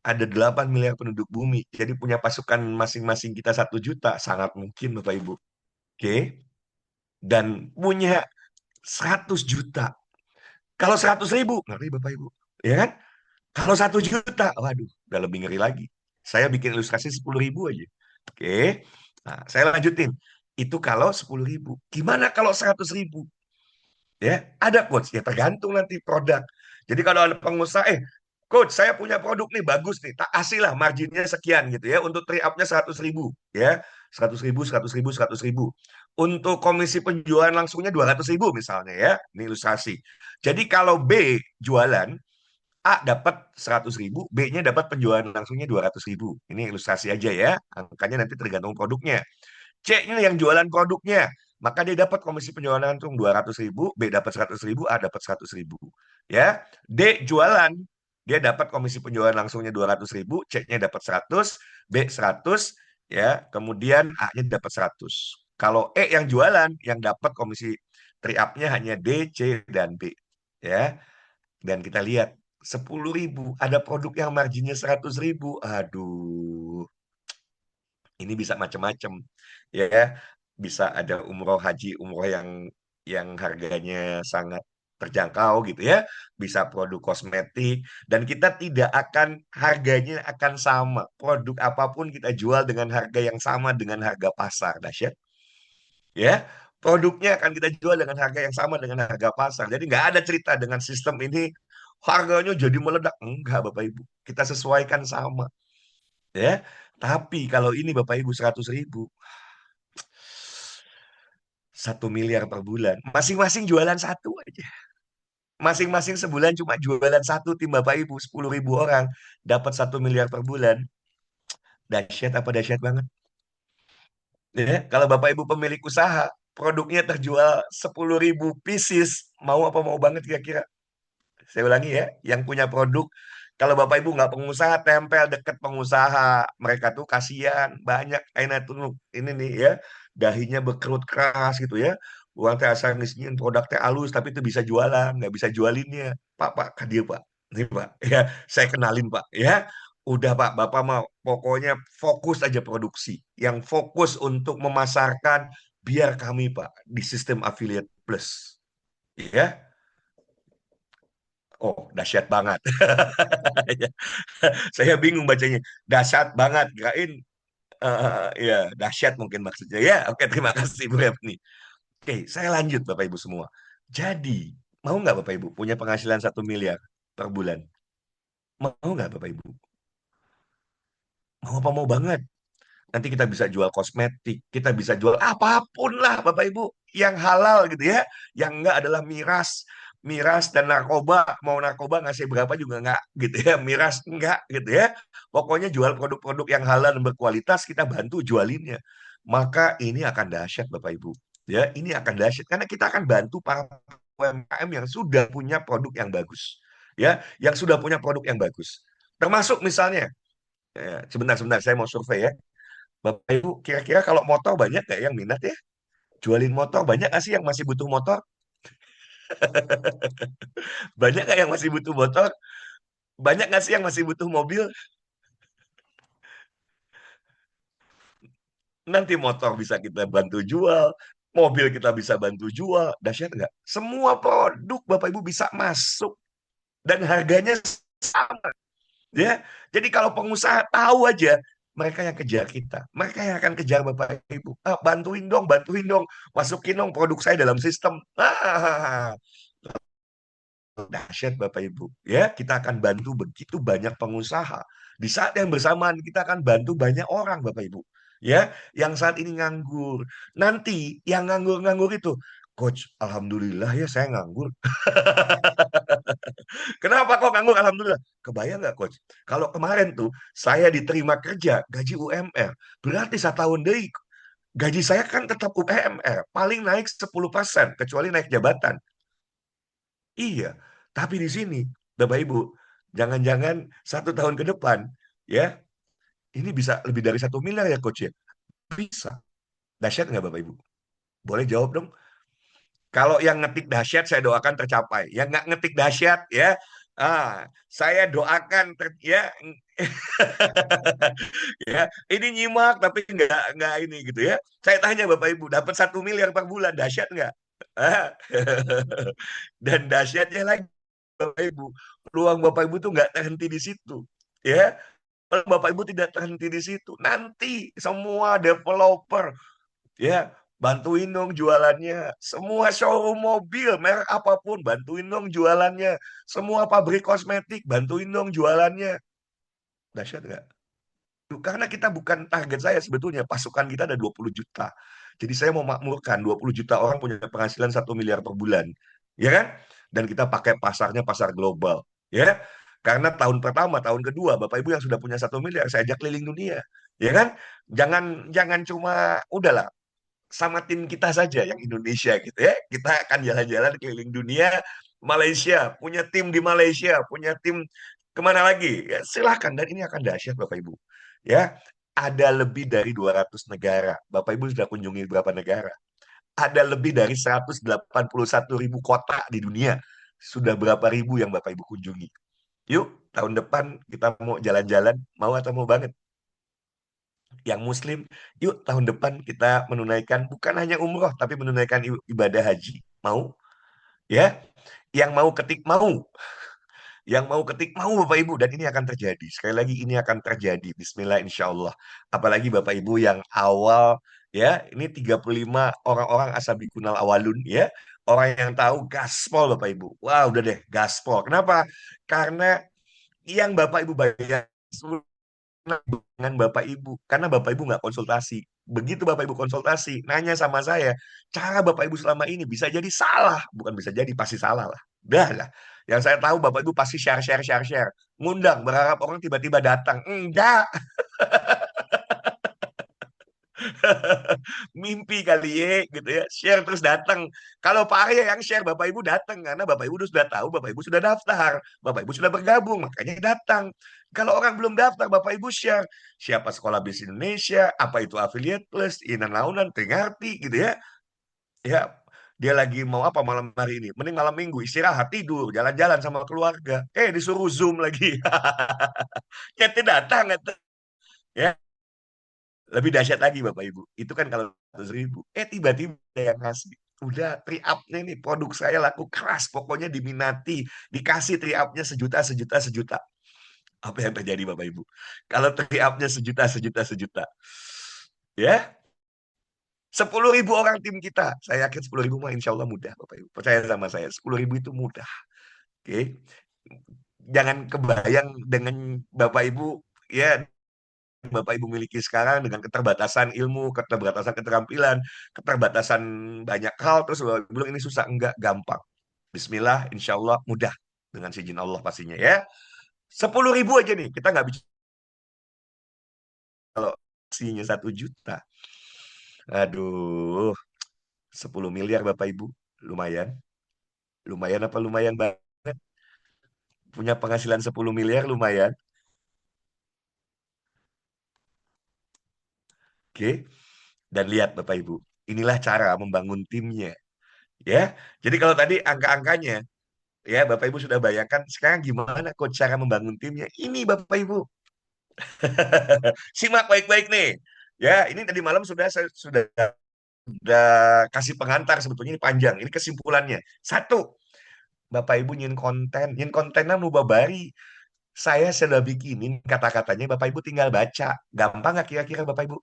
[SPEAKER 1] Ada 8 miliar penduduk bumi. Jadi punya pasukan masing-masing kita 1 juta. Sangat mungkin Bapak Ibu. Oke? Dan punya 100 juta. Kalau 100.000, ngeri Bapak Ibu. Ya kan? Kalau 1 juta, waduh, udah lebih ngeri lagi. Saya bikin ilustrasi 10.000 aja. Oke, nah, saya lanjutin. Itu kalau 10.000. Gimana kalau 100.000? Ya, ada coach. Ya tergantung nanti produk. Jadi kalau ada pengusaha, coach, saya punya produk nih bagus nih, tak kasih lah marginnya sekian gitu ya. Untuk trade up-nya 100.000, ya, 100.000, 100.000, 100.000. Untuk komisi penjualan langsungnya 200.000 misalnya ya. Ini ilustrasi. Jadi kalau B jualan, A dapat 100.000, B-nya dapat penjualan langsungnya 200.000. Ini ilustrasi aja ya. Angkanya nanti tergantung produknya. C-nya yang jualan produknya. Maka dia dapat komisi penjualan langsung 200.000, B dapat 100.000, A dapat 100.000. Ya, D jualan, dia dapat komisi penjualan langsungnya 200.000, C-nya dapat 100, B 100, ya, kemudian A-nya dapat 100. Kalau E yang jualan, yang dapat komisi tri up-nya hanya D, C, dan B. Ya, dan kita lihat 10.000, ada produk yang marginnya 100.000. Aduh, ini bisa macam-macam ya, bisa ada umroh haji umroh yang harganya sangat terjangkau gitu ya, bisa produk kosmetik, dan kita tidak akan harganya akan sama, produk apapun kita jual dengan harga yang sama dengan harga pasar. Dahsyat ya, produknya akan kita jual dengan harga yang sama dengan harga pasar. Jadi nggak ada cerita dengan sistem ini harganya jadi meledak, enggak Bapak Ibu, kita sesuaikan sama ya. Tapi kalau ini Bapak Ibu 100.000, 1 miliar per bulan. Masing-masing jualan satu aja. Masing-masing sebulan cuma jualan satu, tim Bapak Ibu 10.000 orang dapat 1 miliar per bulan. Dahsyat apa dahsyat banget. Ya, kalau Bapak Ibu pemilik usaha, produknya terjual 10.000 pieces, mau apa mau banget kira-kira? Saya ulangi ya, yang punya produk, kalau Bapak Ibu nggak pengusaha, tempel deket pengusaha. Mereka tuh kasihan, banyak enak tuh ini nih ya, dahinya berkerut keras gitu ya. Uang teh asal ngisiin produk teh halus, tapi itu bisa jualan, nggak bisa jualinnya. Pak, ke dia Pak. Nih Pak, ya saya kenalin Pak ya. Udah Pak, Bapak mau pokoknya fokus aja produksi. Yang fokus untuk memasarkan, biar kami Pak di sistem affiliate plus. Ya, oh, dahsyat banget. Saya bingung bacanya. Dahsyat banget, kirain ya dahsyat mungkin maksudnya. Ya, oke terima kasih Bu Repni. Oke, saya lanjut Bapak Ibu semua. Jadi, mau nggak Bapak Ibu punya penghasilan 1 miliar per bulan? Mau nggak Bapak Ibu? Mau apa mau banget? Nanti kita bisa jual kosmetik, kita bisa jual apapun lah Bapak Ibu yang halal gitu ya. Yang enggak adalah miras, miras dan narkoba. Mau narkoba ngasih berapa juga enggak gitu ya. Miras enggak gitu ya. Pokoknya jual produk-produk yang halal dan berkualitas, kita bantu jualinnya. Maka ini akan dahsyat Bapak Ibu. Ya, ini akan dahsyat karena kita akan bantu para UMKM yang sudah punya produk yang bagus. Ya, yang sudah punya produk yang bagus. Termasuk misalnya, sebentar-sebentar saya mau survei ya. Bapak Ibu, kira-kira kalau motor banyak nggak yang minat ya? Jualin motor, banyak nggak sih yang masih butuh motor? Banyak nggak yang masih butuh motor? Banyak nggak sih yang masih butuh mobil? Nanti motor bisa kita bantu jual, mobil kita bisa bantu jual. Dahsyat nggak? Semua produk Bapak Ibu bisa masuk dan harganya sama. Ya, jadi kalau pengusaha tahu aja, mereka yang kejar kita, mereka yang akan kejar Bapak Ibu. Ah, bantuin dong, masukin dong produk saya dalam sistem. Dahsyat Bapak Ibu. Ya, kita akan bantu begitu banyak pengusaha. Di saat yang bersamaan kita akan bantu banyak orang Bapak Ibu. Ya, yang saat ini nganggur. Nanti yang nganggur-nganggur itu, Coach, alhamdulillah ya saya nganggur. Kenapa kok nganggur? Alhamdulillah. Kebayang nggak, Coach? Kalau kemarin tuh saya diterima kerja gaji UMR, berarti 1 tahun deh gaji saya kan tetap UMR, paling naik 10%, kecuali naik jabatan. Iya, tapi di sini, Bapak Ibu, jangan-jangan 1 tahun ke depan, ya, ini bisa lebih dari 1 miliar ya, Coach ya? Bisa. Dahsyat nggak, Bapak Ibu? Boleh jawab dong? Kalau yang ngetik dahsyat, saya doakan tercapai. Yang nggak ngetik dahsyat, ya, saya doakan, ya, ya, ini nyimak tapi nggak ini gitu ya. Saya tanya Bapak Ibu, dapat 1 miliar per bulan, dahsyat nggak? Ah. Dan dahsyatnya lagi, Bapak Ibu. Peluang Bapak Ibu tuh nggak terhenti di situ. Ya, kalau Bapak Ibu tidak terhenti di situ, nanti semua developer, ya, bantuin dong jualannya. Semua showroom mobil, merek apapun, bantuin dong jualannya. Semua pabrik kosmetik, bantuin dong jualannya. Dahsyat nggak? Karena kita bukan target saya sebetulnya, pasukan kita ada 20 juta. Jadi saya mau makmurkan 20 juta orang punya penghasilan 1 miliar per bulan. Ya kan? Dan kita pakai pasarnya pasar global. Ya, karena tahun pertama, tahun kedua, Bapak Ibu yang sudah punya 1 miliar, saya ajak keliling dunia. Ya kan? Jangan jangan cuma udahlah sama tim kita saja yang Indonesia gitu ya. Kita akan jalan-jalan keliling dunia. Malaysia, punya tim di Malaysia, punya tim kemana lagi? Ya, silahkan, dan ini akan dahsyat Bapak Ibu. Ya, ada lebih dari 200 negara. Bapak Ibu sudah kunjungi berapa negara? Ada lebih dari 181 ribu kota di dunia. Sudah berapa ribu yang Bapak Ibu kunjungi? Yuk, tahun depan kita mau jalan-jalan, mau atau mau banget? Yang Muslim, yuk tahun depan kita menunaikan bukan hanya umroh, tapi menunaikan ibadah haji. Mau? Ya, yang mau ketik mau, yang mau ketik mau Bapak Ibu, dan ini akan terjadi. Sekali lagi ini akan terjadi. Bismillah insya Allah. Apalagi Bapak Ibu yang awal, ya, ini 35 orang-orang asabikunal awalun, ya. Orang yang tahu gaspol Bapak Ibu. Wah, udah deh, gaspol. Kenapa? Karena yang Bapak Ibu bayar dengan Bapak Ibu, karena Bapak Ibu nggak konsultasi. Begitu Bapak Ibu konsultasi, nanya sama saya, cara Bapak Ibu selama ini bisa jadi salah, bukan bisa jadi pasti salah lah. Dah lah. Yang saya tahu Bapak Ibu pasti share share share share, ngundang berharap orang tiba-tiba datang. Enggak, Mimpi kali ya, gitu ya. Share terus datang. Kalau Pak Arya yang share, Bapak Ibu datang. Karena Bapak Ibu sudah tahu, Bapak Ibu sudah daftar. Bapak Ibu sudah bergabung, makanya datang. Kalau orang belum daftar, Bapak Ibu share. Siapa Sekolah Bisnis Indonesia, apa itu Affiliate Plus, Inan Launan, Tengarti, gitu ya. Ya, dia lagi mau apa malam hari ini? Mending malam minggu, istirahat, tidur, jalan-jalan sama keluarga. Disuruh Zoom lagi. Ya, tidak datang. Ya, lebih dahsyat lagi Bapak Ibu. Itu kan kalau 100.000. Tiba-tiba ada yang ngasih. Udah tri-up-nya nih produk saya laku keras. Pokoknya diminati. Dikasih tri-up-nya sejuta, sejuta, sejuta. Apa yang terjadi Bapak Ibu? Kalau tri-up-nya sejuta, sejuta, sejuta. Ya, 10.000 orang tim kita. Saya yakin 10.000 mah insya Allah mudah Bapak Ibu. Percaya sama saya. 10.000 itu mudah. Oke. Jangan kebayang dengan Bapak Ibu ya Bapak Ibu miliki sekarang dengan keterbatasan ilmu, keterbatasan keterampilan, keterbatasan banyak hal, terus Bapak Ibu bilang ini susah, enggak, gampang. Bismillah, insya Allah mudah dengan izin Allah pastinya ya. 10.000 aja nih, kita nggak bicara kalau aksinya 1 juta. Aduh, 10 miliar Bapak Ibu, lumayan. Lumayan apa lumayan banget? Punya penghasilan 10 miliar lumayan. Oke, dan lihat Bapak Ibu, inilah cara membangun timnya. Ya, jadi kalau tadi angka-angkanya, ya, Bapak Ibu sudah bayangkan sekarang gimana coach cara membangun timnya. Ini Bapak Ibu. Simak baik-baik nih. Ya, ini tadi malam saya sudah kasih pengantar sebetulnya ini panjang. Ini kesimpulannya. Satu, Bapak Ibu nyin kontennya mau babari. Saya sudah bikinin kata-katanya, Bapak Ibu tinggal baca. Gampang nggak kira-kira Bapak Ibu?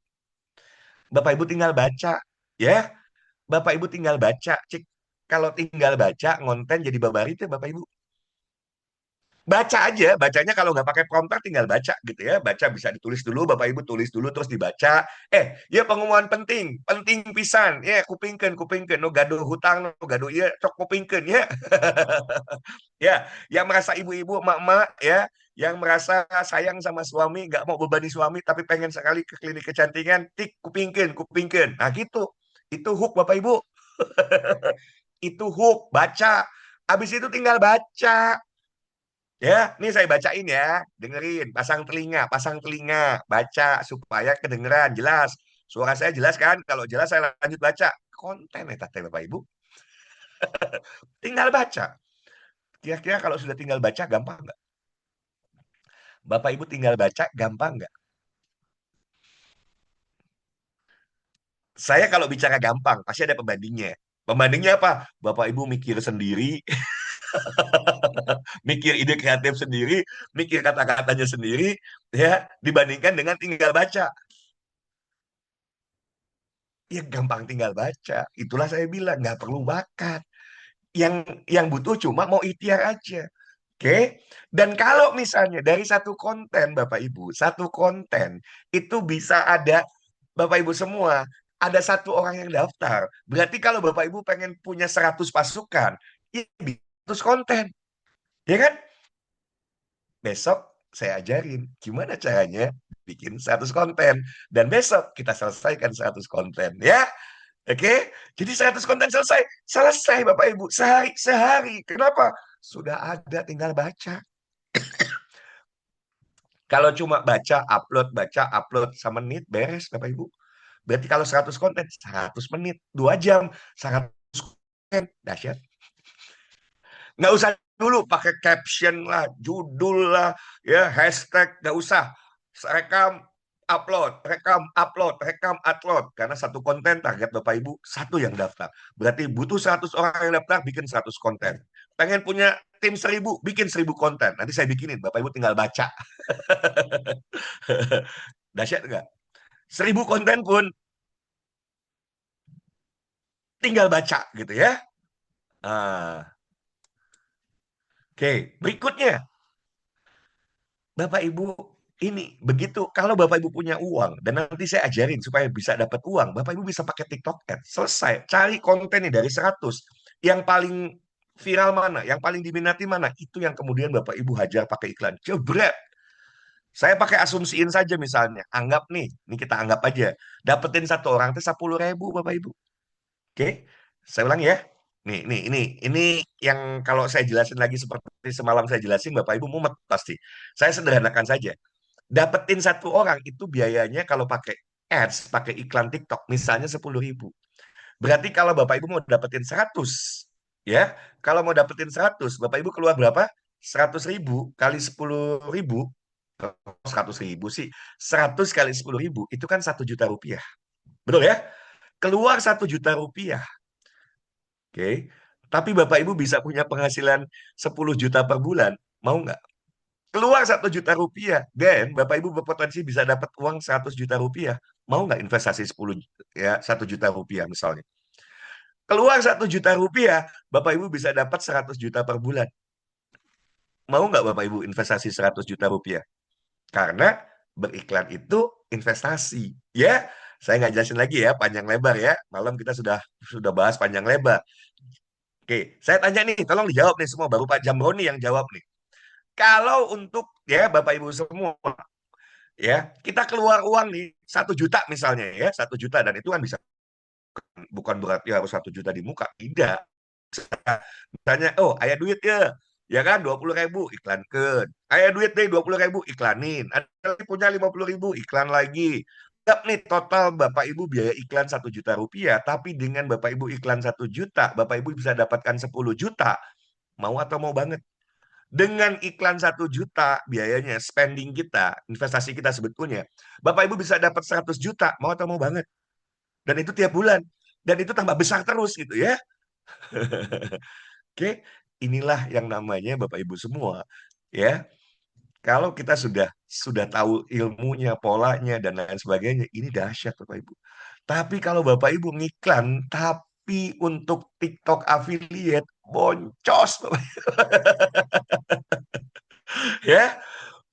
[SPEAKER 1] Bapak Ibu tinggal baca. Ya, Bapak Ibu tinggal baca. Cik, kalau tinggal baca, ngonten jadi babari itu Bapak Ibu. Baca aja, bacanya kalau nggak pakai prompter tinggal baca gitu ya. Baca bisa ditulis dulu, Bapak Ibu tulis dulu terus dibaca. Ya pengumuman penting, penting pisan. Ya kupingkeun, kupingkeun, no gaduh hutang, no gaduh iya, cok kupingkeun ya. Ya, yang merasa ibu-ibu, emak-emak ya, yang merasa sayang sama suami, nggak mau bebani suami, tapi pengen sekali ke klinik kecantikan, tik kupingkeun, kupingkeun. Nah gitu, itu hook Bapak Ibu. Itu hook, baca. Habis itu tinggal baca. Ya, ini saya bacain ya. Dengerin, pasang telinga, baca supaya kedengeran jelas. Suara saya jelas kan? Kalau jelas saya lanjut baca. Konten ya teh Bapak Ibu. Tinggal baca. Kira-kira kalau sudah tinggal baca gampang nggak? Bapak Ibu tinggal baca gampang nggak? Saya kalau bicara gampang, pasti ada pembandingnya. Pembandingnya apa? Bapak Ibu mikir sendiri, mikir ide kreatif sendiri, mikir kata-katanya sendiri, ya, dibandingkan dengan tinggal baca. Ya gampang tinggal baca. Itulah saya bilang nggak perlu bakat. Yang yang butuh cuma mau ikhtiar aja. Oke. Dan kalau misalnya dari satu konten Bapak Ibu, satu konten itu bisa ada Bapak Ibu semua, ada satu orang yang daftar. Berarti kalau Bapak Ibu pengen punya 100 pasukan, ya 100 konten. Ya kan? Besok saya ajarin gimana caranya bikin 100 konten. Dan besok kita selesaikan 100 konten. Ya, oke, jadi 100 konten selesai. Selesai Bapak Ibu. Sehari. Kenapa? Sudah ada, tinggal baca. Kalau cuma baca, upload, sama menit, beres Bapak Ibu. Berarti kalau 100 konten, 100 menit, 2 jam, 100 konten, dahsyat. Nggak usah dulu pakai caption lah, judul lah, ya hashtag, nggak usah. Rekam, upload, rekam, upload, rekam, upload. Karena satu konten target Bapak Ibu, satu yang daftar. Berarti butuh 100 orang yang daftar, bikin 100 konten. Pengen punya tim 1.000, bikin 1.000 konten. Nanti saya bikinin, Bapak Ibu tinggal baca. Dahsyat nggak? 1.000 konten pun tinggal baca gitu ya. Ah, oke, berikutnya Bapak Ibu ini begitu kalau Bapak Ibu punya uang dan nanti saya ajarin supaya bisa dapat uang, Bapak Ibu bisa pakai TikTok Ads. Selesai. Cari konten nih dari 100. Yang paling viral mana, yang paling diminati mana, itu yang kemudian Bapak Ibu hajar pakai iklan. Jebret. Saya pakai asumsiin saja misalnya. Anggap nih, ini kita anggap aja. Dapetin satu orang itu 10.000 Bapak Ibu. Oke, saya ulang ya. Ini yang kalau saya jelasin lagi seperti semalam saya jelasin, Bapak Ibu mumet pasti. Saya sederhanakan saja. Dapetin satu orang itu biayanya kalau pakai ads, pakai iklan TikTok, misalnya 10.000. Berarti kalau Bapak Ibu mau dapetin 100, ya, kalau mau dapetin 100, Bapak Ibu keluar berapa? 100.000 kali 10.000, 100.000 sih, 100 kali 10.000, itu kan 1 juta rupiah. Betul ya? Keluar 1 juta rupiah. Oke. Tapi Bapak Ibu bisa punya penghasilan 10 juta per bulan. Mau nggak? Keluar 1 juta rupiah. Dan Bapak Ibu berpotensi bisa dapat uang 100 juta rupiah. Mau nggak investasi 10 ya 1 juta rupiah misalnya? Keluar 1 juta rupiah, Bapak Ibu bisa dapat 100 juta per bulan. Mau nggak Bapak Ibu investasi 100 juta rupiah? Karena beriklan itu investasi. Ya, saya nggak jelasin lagi ya, panjang lebar ya. Malam kita sudah bahas panjang lebar. Oke, saya tanya nih, tolong dijawab nih semua. Baru Pak Jamroni yang jawab nih. Kalau untuk ya Bapak Ibu semua, ya kita keluar uang nih 1 juta misalnya ya, 1 juta, dan itu kan bisa, bukan berarti harus 1 juta di muka, tidak. Misalnya, oh ayah duit ya kan 20.000 iklankan. Ayah duit deh 20.000 iklanin. Ada lagi punya 50.000 iklan lagi. Siap nih total Bapak Ibu biaya iklan 1 juta rupiah. Tapi dengan Bapak Ibu iklan 1 juta, Bapak Ibu bisa dapatkan 10 juta. Mau atau mau banget? Dengan iklan 1 juta biayanya, spending kita, investasi kita sebetulnya, Bapak Ibu bisa dapat 100 juta. Mau atau mau banget? Dan itu tiap bulan. Dan itu tambah besar terus gitu ya. Oke, inilah yang namanya Bapak Ibu semua, ya. Kalau kita sudah tahu ilmunya, polanya dan lain sebagainya, ini dahsyat Bapak Ibu. Tapi kalau Bapak Ibu ngiklan, tapi untuk TikTok affiliate, boncos Bapak Ibu, ya.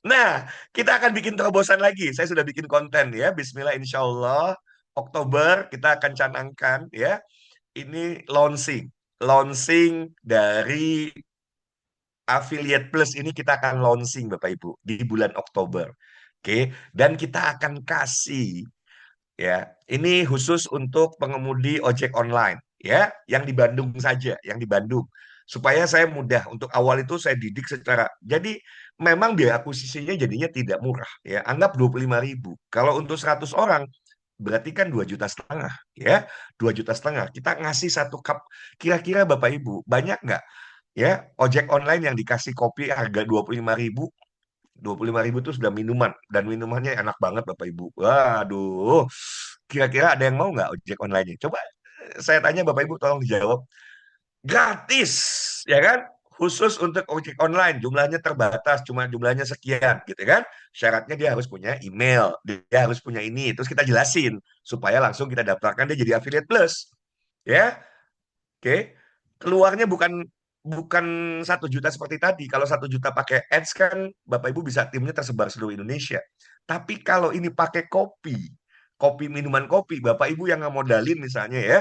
[SPEAKER 1] Nah, kita akan bikin terobosan lagi. Saya sudah bikin konten ya. Bismillah, insya Allah Oktober kita akan canangkan ya. Ini launching dari Affiliate Plus ini kita akan launching Bapak Ibu di bulan Oktober. Oke, dan kita akan kasih ya. Ini khusus untuk pengemudi ojek online ya, yang di Bandung saja, yang di Bandung. Supaya saya mudah untuk awal itu saya didik secara. Jadi memang biaya akuisisinya jadinya tidak murah ya. Anggap 25.000. Kalau untuk 100 orang berarti kan 2,5 juta ya. 2,5 juta. Kita ngasih satu cup. Kira-kira Bapak Ibu banyak nggak ya ojek online yang dikasih kopi harga 25.000? 25.000 itu sudah minuman, dan minumannya enak banget Bapak Ibu. Waduh, kira-kira ada yang mau nggak ojek online-nya? Coba saya tanya Bapak Ibu, tolong dijawab. Gratis, ya kan? Khusus untuk ojek online, jumlahnya terbatas, cuma jumlahnya sekian, gitu kan? Syaratnya dia harus punya email, dia harus punya ini. Terus kita jelasin supaya langsung kita daftarkan dia jadi affiliate plus, ya. Oke, keluarnya bukan bukan 1 juta seperti tadi. Kalau 1 juta pakai ads kan Bapak Ibu bisa timnya tersebar seluruh Indonesia. Tapi kalau ini pakai kopi, kopi minuman kopi, Bapak Ibu yang ngemodalin misalnya ya,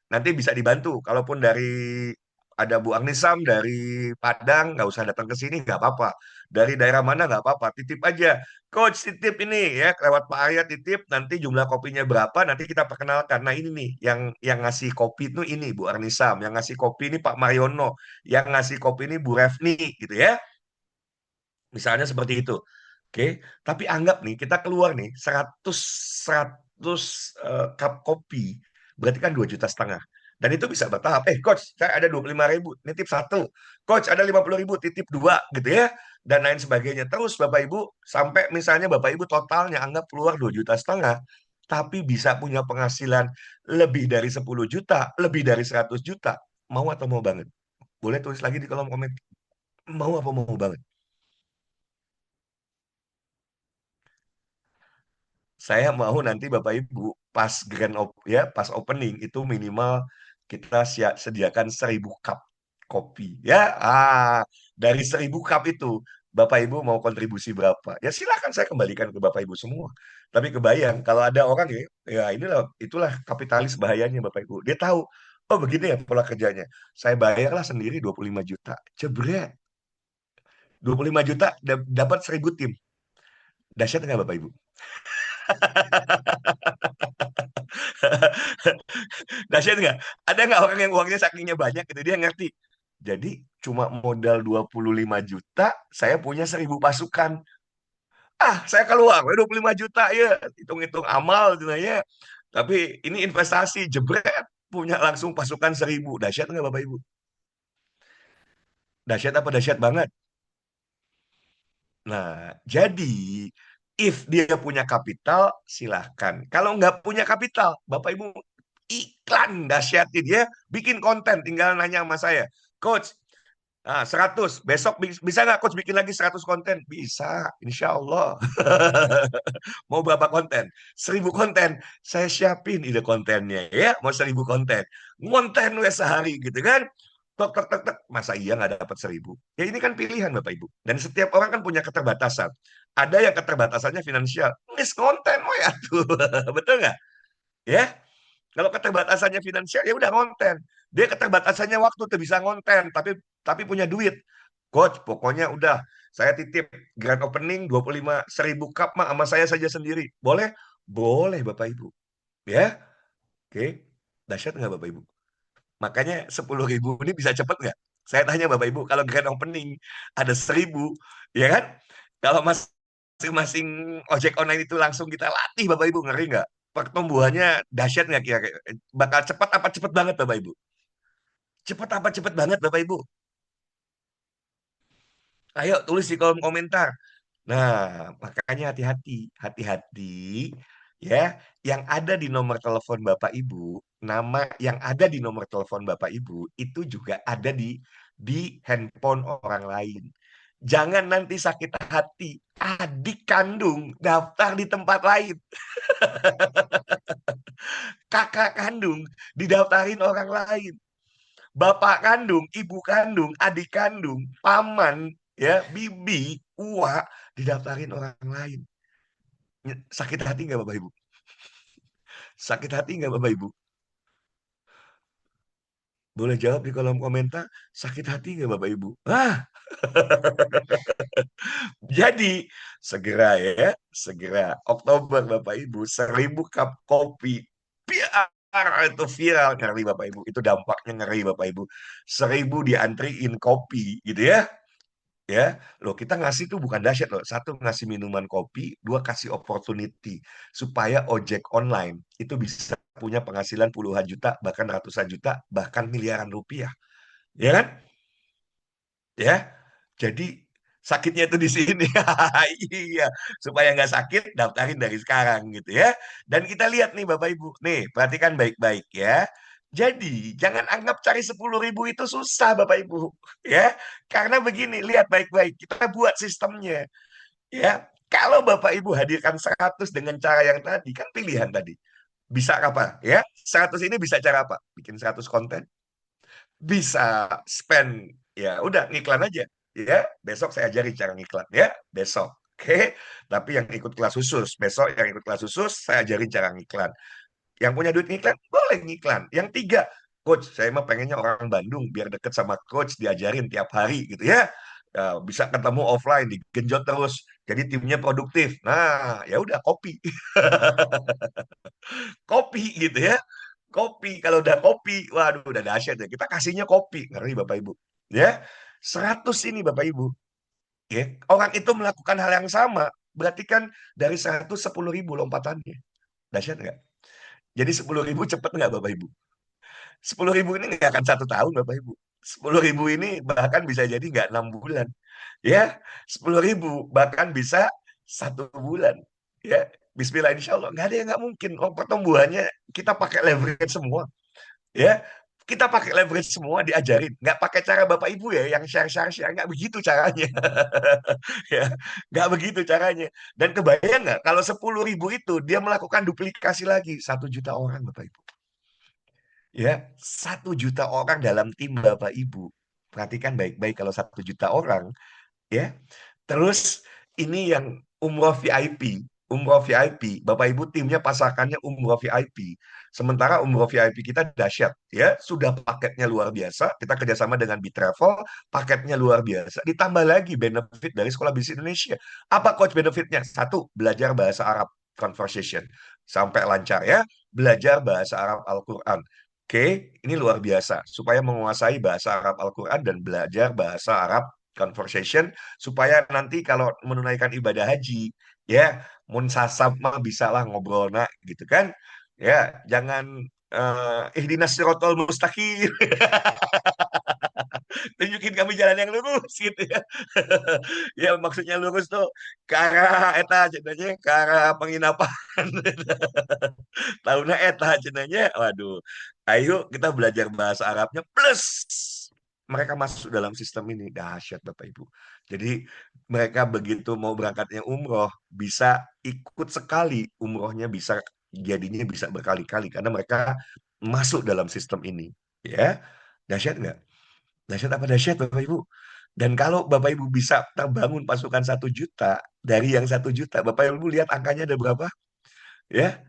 [SPEAKER 1] nanti bisa dibantu. Kalaupun dari ada Bu Agnisam dari Padang, nggak usah datang ke sini, nggak apa-apa. Dari daerah mana nggak apa-apa, titip aja. Coach titip ini ya, lewat Pak Arya titip, nanti jumlah kopinya berapa, nanti kita perkenalkan. Nah ini nih, yang ngasih kopi itu ini Bu Arnisam, yang ngasih kopi ini Pak Mariono, yang ngasih kopi ini Bu Refni, gitu ya. Misalnya seperti itu. Oke, tapi anggap nih kita keluar nih 100 cup kopi, berarti kan 2,5 juta. Dan itu bisa bertahap. Coach, saya ada 25.000, nitip satu. Coach, ada 50.000, titip dua, gitu ya. Dan lain sebagainya. Terus Bapak Ibu, sampai misalnya Bapak Ibu totalnya anggap keluar 2,5 juta, tapi bisa punya penghasilan lebih dari 10 juta, lebih dari 100 juta. Mau atau mau banget? Boleh tulis lagi di kolom komen. Mau apa mau banget? Saya mau nanti Bapak Ibu pas pas opening itu minimal kita sediakan 1.000 cup kopi ya. Dari 1.000 cup itu Bapak Ibu mau kontribusi berapa? Ya silakan saya kembalikan ke Bapak Ibu semua. Tapi kebayang kalau ada orang ya, ya itulah kapitalis bahayanya Bapak Ibu. Dia tahu, oh begini ya pola kerjanya. Saya bayarlah sendiri 25 juta. Jebret. 25 juta dapat 1.000 tim. Dahsyat nggak Bapak Ibu? Dahsyat nggak? Ada nggak orang yang uangnya sakingnya banyak gitu, dia ngerti. Jadi cuma modal 25 juta, saya punya 1.000 pasukan. Saya keluar, 25 juta ya. Hitung-hitung amal gitu ya. Tapi ini investasi, jebret. Punya langsung pasukan 1.000. Dahsyat nggak Bapak Ibu? Dahsyat apa dahsyat banget? Nah, jadi if dia punya kapital, silahkan. Kalau nggak punya kapital, Bapak Ibu iklan dahsyatin dia, bikin konten, tinggal nanya sama saya. Coach, 100. Besok bisa nggak Coach bikin lagi 100 konten? Bisa, insya Allah. Mau berapa konten? 1.000 konten. Saya siapin ide kontennya ya. Mau 1.000 konten. Konten wes sehari gitu kan. Tok, tok, tok, tok. Masa iya nggak dapat 1.000? Ya ini kan pilihan Bapak Ibu. Dan setiap orang kan punya keterbatasan. Ada yang keterbatasannya finansial. Miss konten, oh ya tuh. Betul nggak? Ya, kalau keterbatasannya finansial ya udah konten. Dia keterbatasannya waktu tuh bisa konten, tapi punya duit. Coach, pokoknya udah saya titip grand opening 25.000 cup mah sama saya saja sendiri. Boleh? Boleh Bapak Ibu. Ya, oke. Dahsyat nggak Bapak Ibu? Makanya 10.000 ini bisa cepet nggak? Saya tanya Bapak Ibu, kalau grand opening ada 1.000, ya kan? Kalau masing-masing ojek online itu langsung kita latih Bapak Ibu, ngeri nggak? Pertumbuhannya dahsyat nggak kira-kira? Bakal cepat apa cepet banget Bapak Ibu? Cepet apa cepet banget Bapak Ibu? Ayo tulis di kolom komentar. Nah, makanya hati-hati, hati-hati ya. Yang ada di nomor telepon Bapak Ibu, nama yang ada di nomor telepon Bapak Ibu itu juga ada di handphone orang lain. Jangan nanti sakit hati, adik kandung daftar di tempat lain, kakak kandung didaftarin orang lain, bapak kandung, ibu kandung, adik kandung, paman, ya, bibi, uak didaftarin orang lain. Sakit hati nggak Bapak Ibu? Sakit hati nggak Bapak Ibu? Boleh jawab di kolom komentar. Sakit hati nggak Bapak Ibu? Jadi segera ya, segera Oktober Bapak Ibu 1.000 cup kopi. Biar itu viral, ngeri Bapak Ibu. Itu dampaknya ngeri Bapak Ibu. 1.000 diantriin kopi gitu ya. Ya, loh kita ngasih tuh bukan dahsyat loh. Satu ngasih minuman kopi, dua kasih opportunity supaya ojek online itu bisa punya penghasilan puluhan juta, bahkan ratusan juta, bahkan miliaran rupiah. Ya kan? Ya. Jadi sakitnya itu di sini. Iya, supaya nggak sakit, daftarin dari sekarang gitu ya. Dan kita lihat nih Bapak Ibu, nih perhatikan baik-baik ya. Jadi jangan anggap cari 10.000 itu susah Bapak Ibu ya. Karena begini, lihat baik-baik, kita buat sistemnya ya. Kalau Bapak Ibu hadirkan 100 dengan cara yang tadi, kan pilihan tadi. Bisa apa ya? 100 ini bisa cara apa? Bikin 100 konten, bisa spend, ya udah ngiklan aja ya, besok saya ajari cara ngiklan ya, besok, oke. Tapi yang ikut kelas khusus besok, yang ikut kelas khusus saya ajarin cara ngiklan. Yang punya duit ngiklan boleh ngiklan. Yang tiga, coach saya mah pengennya orang Bandung biar deket sama coach, diajarin tiap hari gitu ya. Bisa ketemu offline, digenjot terus jadi timnya produktif. Nah ya udah kopi. Kopi gitu ya, kopi. Kalau udah kopi, waduh udah dahsyat ya. Kita kasihnya kopi, ngeri Bapak Ibu. Ya, 100 ini Bapak Ibu. Ya, orang itu melakukan hal yang sama, berarti kan dari 100 10.000 lompatannya. Dahsyat nggak? Jadi 10.000 cepet nggak Bapak Ibu? 10.000 ini nggak akan 1 tahun Bapak Ibu. 10.000 ini bahkan bisa jadi nggak 6 bulan. Ya, 10.000 bahkan bisa 1 bulan. Ya, Bismillah insya Allah nggak ada yang nggak mungkin. Oh, pertumbuhannya kita pakai leverage semua. Ya, kita pakai leverage semua, diajarin, nggak pakai cara Bapak Ibu ya yang share nggak begitu caranya. Ya, nggak begitu caranya. Dan kebayang nggak kalau 10.000 itu dia melakukan duplikasi lagi 1 juta orang Bapak Ibu. Ya, 1 juta orang dalam tim Bapak Ibu. Perhatikan baik-baik, kalau 1 juta orang ya. Terus ini yang umroh VIP. umroh VIP. Bapak Ibu timnya pasakannya umroh VIP. Sementara umroh VIP kita dahsyat, ya sudah paketnya luar biasa. Kita kerjasama dengan Travel, paketnya luar biasa. Ditambah lagi benefit dari Sekolah Bisnis Indonesia. Apa coach benefitnya? Satu, belajar bahasa Arab conversation sampai lancar ya. Belajar bahasa Arab Al-Quran. Oke, ini luar biasa. Supaya menguasai bahasa Arab Al-Quran dan belajar bahasa Arab conversation supaya nanti kalau menunaikan ibadah haji ya munsasab mah bisa lah ngobrol nak gitu kan ya jangan ihdinas sirotol mustaqim tunjukin kami jalan yang lurus gitu ya ya maksudnya lurus tuh ke arah eta cenanya ke arah penginapan tahunnya eta cenanya waduh ayo kita belajar bahasa Arabnya plus mereka masuk dalam sistem ini dahsyat Bapak Ibu. Jadi mereka begitu mau berangkatnya umroh bisa ikut sekali umrohnya bisa jadinya bisa berkali-kali karena mereka masuk dalam sistem ini. Ya, dahsyat nggak? Dahsyat apa dahsyat Bapak Ibu? Dan kalau Bapak Ibu bisa terbangun pasukan 1 juta dari yang 1 juta, Bapak Ibu lihat angkanya ada berapa? Ya,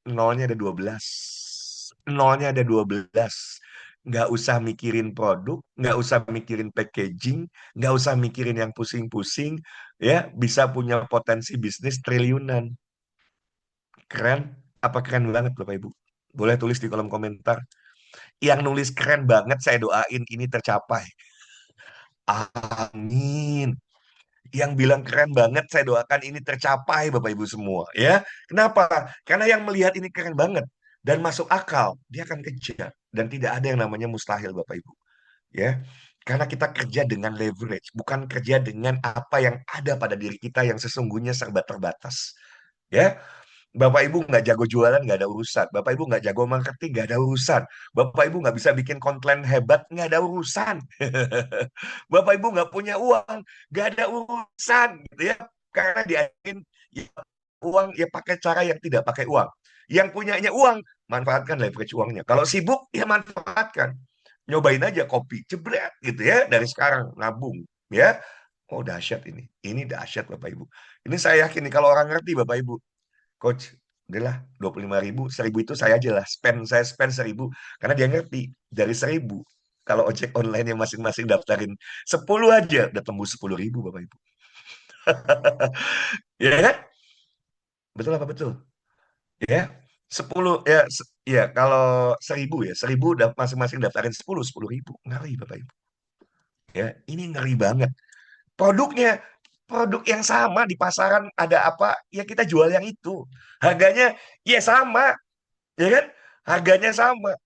[SPEAKER 1] nolnya ada 12. Nolnya ada 12. Nggak usah mikirin produk, nggak usah mikirin packaging, nggak usah mikirin yang pusing-pusing, ya bisa punya potensi bisnis triliunan. Keren? Apa keren banget Bapak Ibu? Boleh tulis di kolom komentar. Yang nulis keren banget, saya doain ini tercapai. Amin. Yang bilang keren banget, saya doakan ini tercapai Bapak Ibu semua. Ya, kenapa? Karena yang melihat ini keren banget dan masuk akal, dia akan kejar dan tidak ada yang namanya mustahil Bapak Ibu. Ya, karena kita kerja dengan leverage, bukan kerja dengan apa yang ada pada diri kita yang sesungguhnya serba terbatas. Ya, Bapak Ibu nggak jago jualan, nggak ada urusan. Bapak Ibu nggak jago marketing, nggak ada urusan. Bapak Ibu nggak bisa bikin konten hebat, nggak ada urusan. Bapak Ibu nggak punya uang, nggak ada urusan, gitu ya. Karena diajarin ya, uang ya pakai cara yang tidak pakai uang. Yang punyanya uang, manfaatkan leverage uangnya. Kalau sibuk, ya manfaatkan. Nyobain aja kopi, jebret gitu ya dari sekarang nabung, ya. Oh dahsyat ini. Ini dahsyat Bapak Ibu. Ini saya yakin nih kalau orang ngerti Bapak Ibu. Coach, udahlah 25.000, 1.000 itu saya aja lah, saya spend 1.000, karena dia ngerti, dari 1.000, kalau ojek online yang masing-masing daftarin 10 aja, udah tembus 10.000 Bapak Ibu. Ya kan? Betul apa betul? Ya, 10, ya, ya kalau 1.000 ya, 1.000 udah masing-masing daftarin 10.000. Ngeri Bapak Ibu. Ya, ini ngeri banget. Produknya, produk yang sama di pasaran ada apa, ya kita jual yang itu. Harganya, ya sama, ya kan? Harganya sama.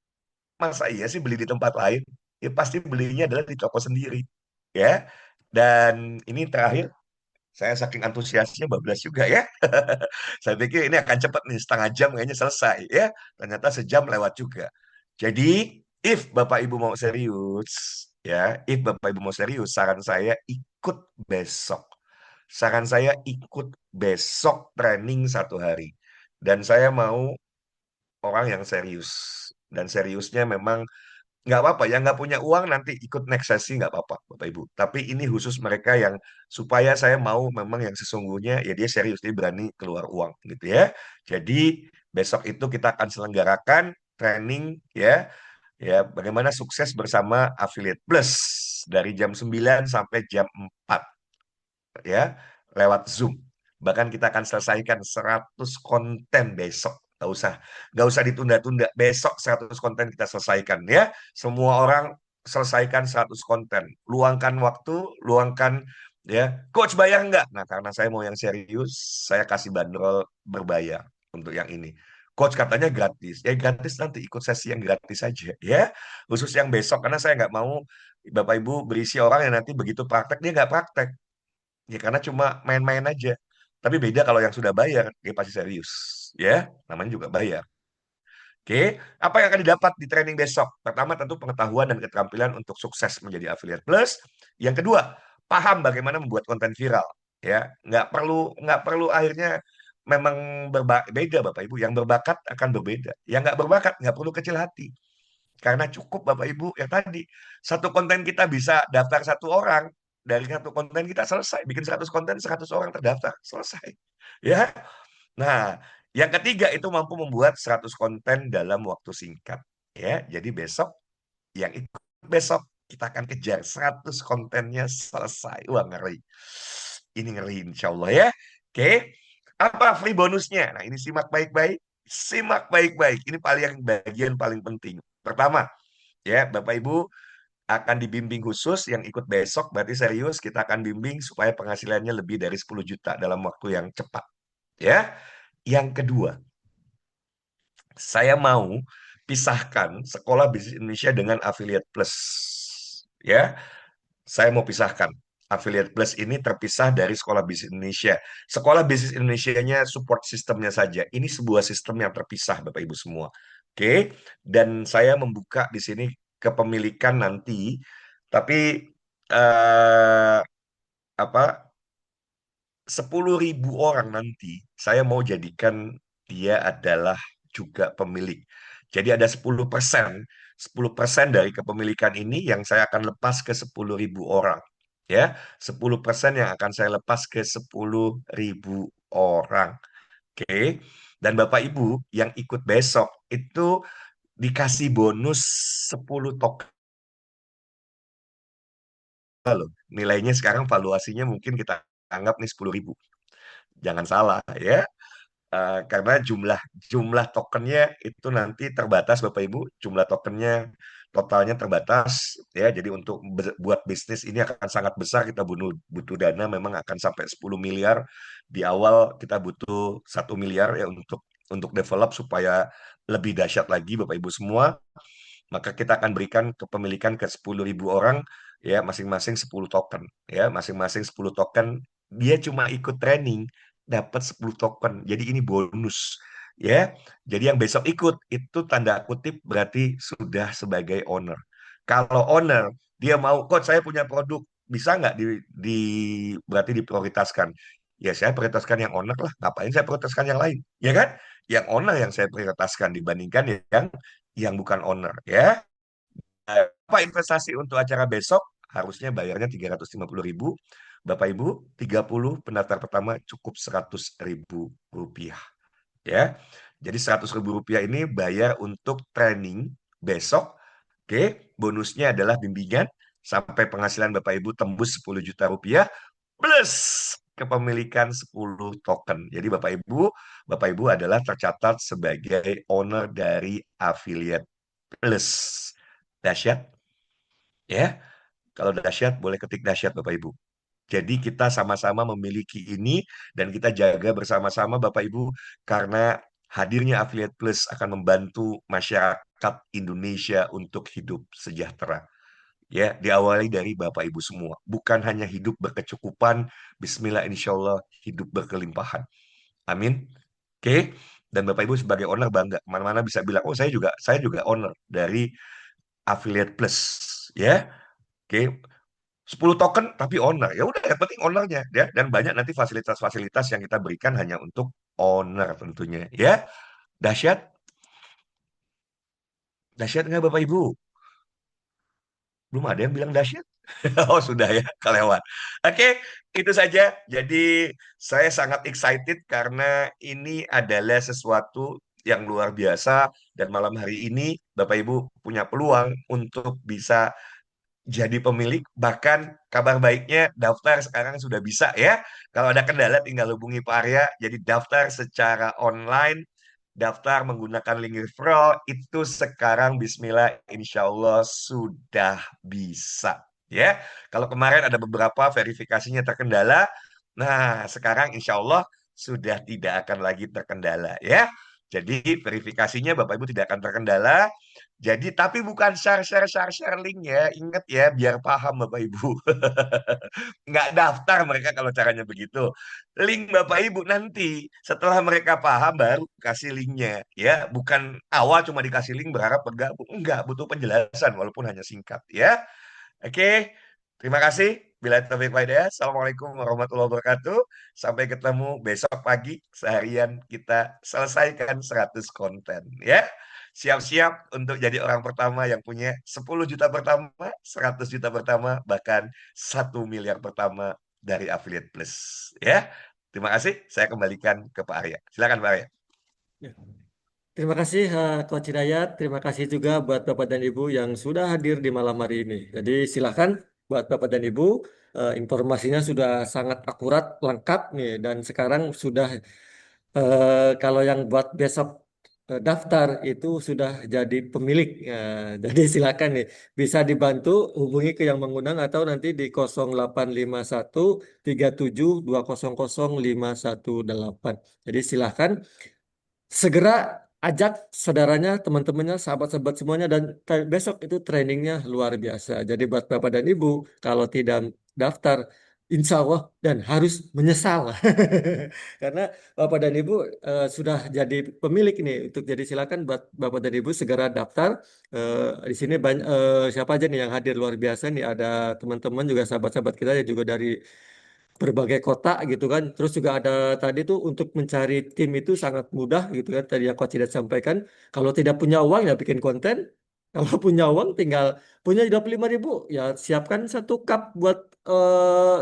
[SPEAKER 1] Masa iya sih beli di tempat lain? Ya pasti belinya adalah di toko sendiri. Ya. Dan ini terakhir, saya saking antusiasnya bablas juga ya. Saya pikir ini akan cepat nih, setengah jam kayaknya selesai ya. Ternyata sejam lewat juga. Jadi, if Bapak Ibu mau serius, if Bapak Ibu mau serius, saran saya ikut besok. Saran saya ikut besok training 1 hari. Dan saya mau orang yang serius. Dan seriusnya memang nggak apa-apa ya, nggak punya uang nanti ikut next sesi nggak apa-apa Bapak Ibu, tapi ini khusus mereka yang supaya saya mau memang yang sesungguhnya ya dia serius, dia berani keluar uang gitu ya. Jadi besok itu kita akan selenggarakan training ya bagaimana sukses bersama Affiliate Plus dari jam 9 sampai jam 4 ya lewat Zoom. Bahkan kita akan selesaikan 100 konten besok. Nggak usah ditunda-tunda. Besok 100 konten kita selesaikan ya. Semua orang selesaikan 100 konten. Luangkan waktu, luangkan ya. Coach bayar nggak? Nah, karena saya mau yang serius, saya kasih bandrol berbayar untuk yang ini. Coach katanya gratis. Ya gratis nanti ikut sesi yang gratis saja ya. Khusus yang besok karena saya nggak mau Bapak Ibu berisi orang yang nanti begitu praktek dia nggak praktek. Ya karena cuma main-main aja. Tapi beda kalau yang sudah bayar, dia pasti serius. Ya, namanya juga bayar. Oke, apa yang akan didapat di training besok? Pertama tentu pengetahuan dan keterampilan untuk sukses menjadi affiliate plus. Yang kedua, paham bagaimana membuat konten viral. Ya, nggak perlu akhirnya memang berbeda Bapak Ibu. Yang berbakat akan berbeda. Yang nggak berbakat nggak perlu kecil hati. Karena cukup Bapak Ibu yang tadi. Satu konten kita bisa daftar 1 orang. Dari satu konten kita selesai. Bikin 100 konten, 100 orang terdaftar. Selesai. Ya, Nah, yang ketiga itu mampu membuat 100 konten dalam waktu singkat. Ya, jadi besok yang ikut besok kita akan kejar 100 kontennya selesai. Wah, ngeri. Ini ngeri insya Allah ya. Oke. Apa free bonusnya? Nah, ini simak baik-baik. Simak baik-baik. Ini paling bagian paling penting. Pertama, ya, Bapak Ibu akan dibimbing khusus yang ikut besok, berarti serius kita akan bimbing supaya penghasilannya lebih dari 10 juta dalam waktu yang cepat. Ya. Yang kedua, saya mau pisahkan Sekolah Bisnis Indonesia dengan Affiliate Plus. Ya, saya mau pisahkan. Affiliate Plus ini terpisah dari Sekolah Bisnis Indonesia. Sekolah Bisnis Indonesia-nya support sistemnya saja. Ini sebuah sistem yang terpisah, Bapak Ibu semua. Oke, dan saya membuka di sini kepemilikan nanti, tapi eh, apa 10.000 orang nanti saya mau jadikan dia adalah juga pemilik. Jadi ada 10%, 10% dari kepemilikan ini yang saya akan lepas ke 10.000 orang. Ya, 10% yang akan saya lepas ke 10.000 orang. Oke. Dan Bapak Ibu yang ikut besok itu dikasih bonus 10 token loh. Nilainya sekarang valuasinya mungkin kita anggap nih 10.000. Jangan salah ya. Karena jumlah jumlah tokennya itu nanti terbatas Bapak Ibu, jumlah tokennya totalnya terbatas ya. Jadi untuk buat bisnis ini akan sangat besar, kita butuh dana memang akan sampai 10 miliar. Di awal kita butuh 1 miliar ya untuk develop supaya lebih dahsyat lagi Bapak Ibu semua. Maka kita akan berikan kepemilikan ke 10.000 orang ya, masing-masing 10 token ya, masing-masing 10 token. Dia cuma ikut training dapat 10 token. Jadi ini bonus ya. Jadi yang besok ikut itu tanda kutip berarti sudah sebagai owner. Kalau owner dia mau, coach saya punya produk, bisa nggak berarti diprioritaskan? Ya saya prioritaskan yang owner lah. Ngapain saya prioritaskan yang lain? Ya kan? Yang owner yang saya prioritaskan dibandingkan yang bukan owner ya. Apa investasi untuk acara besok? Harusnya bayarnya 350.000. Bapak Ibu, 30 pendaftar pertama cukup 100.000 rupiah. Ya, jadi 100.000 rupiah ini bayar untuk training besok. Oke, bonusnya adalah bimbingan sampai penghasilan Bapak Ibu tembus 10 juta rupiah plus kepemilikan 10 token. Jadi Bapak Ibu adalah tercatat sebagai owner dari affiliate plus. Dahsyat, ya. Kalau dahsyat, boleh ketik dahsyat Bapak Ibu. Jadi kita sama-sama memiliki ini dan kita jaga bersama-sama Bapak Ibu karena hadirnya Affiliate Plus akan membantu masyarakat Indonesia untuk hidup sejahtera. Ya, diawali dari Bapak Ibu semua. Bukan hanya hidup berkecukupan, Bismillah insya Allah hidup berkelimpahan. Amin. Oke. Dan Bapak Ibu sebagai owner bangga. Mana-mana bisa bilang, oh saya juga owner dari Affiliate Plus. Ya. Oke, 10 token tapi owner. Ya udah yang penting ownernya ya, dan banyak nanti fasilitas-fasilitas yang kita berikan hanya untuk owner tentunya ya. Dahsyat, dahsyat nggak Bapak Ibu? Belum ada yang bilang dahsyat. Oh sudah ya, kelewat. Oke, itu saja. Jadi saya sangat excited karena ini adalah sesuatu yang luar biasa dan malam hari ini Bapak Ibu punya peluang untuk bisa jadi pemilik. Bahkan kabar baiknya daftar sekarang sudah bisa ya. Kalau ada kendala tinggal hubungi Pak Arya. Jadi daftar secara online, daftar menggunakan link referral itu sekarang Bismillah insya Allah sudah bisa ya. Kalau kemarin ada beberapa verifikasinya terkendala, nah sekarang insya Allah sudah tidak akan lagi terkendala ya. Jadi verifikasinya Bapak Ibu tidak akan terkendala. Jadi tapi bukan share link ya. Ingat ya biar paham Bapak Ibu. Nggak daftar mereka kalau caranya begitu. Link Bapak Ibu nanti setelah mereka paham baru kasih linknya ya. Bukan awal cuma dikasih link berharap bergabung. Enggak, butuh penjelasan walaupun hanya singkat ya. Oke, terima kasih. Bila taufiq wal hidayah. Assalamualaikum warahmatullahi wabarakatuh. Sampai ketemu besok pagi. Seharian kita selesaikan 100 konten. Ya, siap-siap untuk jadi orang pertama yang punya 10 juta pertama, 100 juta pertama, bahkan 1 miliar pertama dari Affiliate Plus. Ya, Terima kasih. Saya kembalikan ke Pak Arya. Silakan Pak Arya.
[SPEAKER 2] Ya. Terima kasih Coach Hidayat. Terima kasih juga buat Bapak dan Ibu yang sudah hadir di malam hari ini. Jadi silakan buat Bapak dan Ibu, informasinya sudah sangat akurat, lengkap nih. Dan sekarang sudah kalau yang buat besok daftar itu sudah jadi pemilik. Jadi silakan nih, bisa dibantu hubungi ke yang mengundang atau nanti di 0851 37 200 518. Jadi silakan segera ajak saudaranya, teman-temannya, sahabat-sahabat semuanya dan besok itu trainingnya luar biasa. Jadi buat Bapak dan Ibu, kalau tidak daftar, insya Allah dan harus menyesal. Karena Bapak dan Ibu sudah jadi pemilik ini. Untuk jadi silakan buat Bapak dan Ibu segera daftar. Di sini banyak siapa aja nih yang hadir luar biasa nih. Ada teman-teman juga sahabat-sahabat kita yang juga dari berbagai kota gitu kan. Terus juga ada tadi tuh untuk mencari tim itu sangat mudah gitu kan. Tadi yang Coach tidak sampaikan, kalau tidak punya uang ya bikin konten. Kalau punya uang tinggal punya 25.000 ya siapkan satu cup buat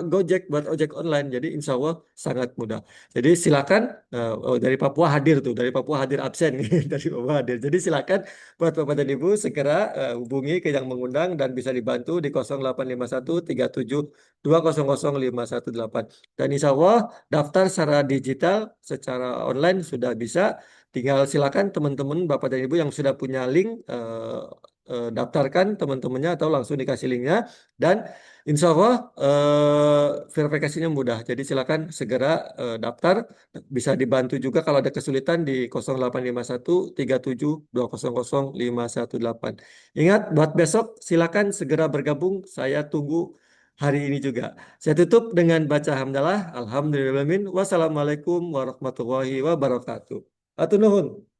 [SPEAKER 2] Gojek, buat ojek online. Jadi insya Allah sangat mudah. Jadi silakan oh, dari Papua hadir tuh, dari Papua hadir absen dari Papua hadir. Jadi silakan buat Bapak dan Ibu segera hubungi ke yang mengundang dan bisa dibantu di 0851 37 200 518. Dan insya Allah daftar secara digital, secara online sudah bisa. Tinggal silakan teman-teman Bapak dan Ibu yang sudah punya link daftarkan teman-temannya atau langsung dikasih linknya dan insya Allah verifikasinya mudah. Jadi silakan segera daftar. Bisa dibantu juga kalau ada kesulitan di 0851 37 200 518. Ingat buat besok silakan segera bergabung. Saya tunggu hari ini juga. Saya tutup dengan baca hamdalah. Alhamdulillahirrahmanirrahim. Wassalamualaikum warahmatullahi wabarakatuh. Atur nuhun.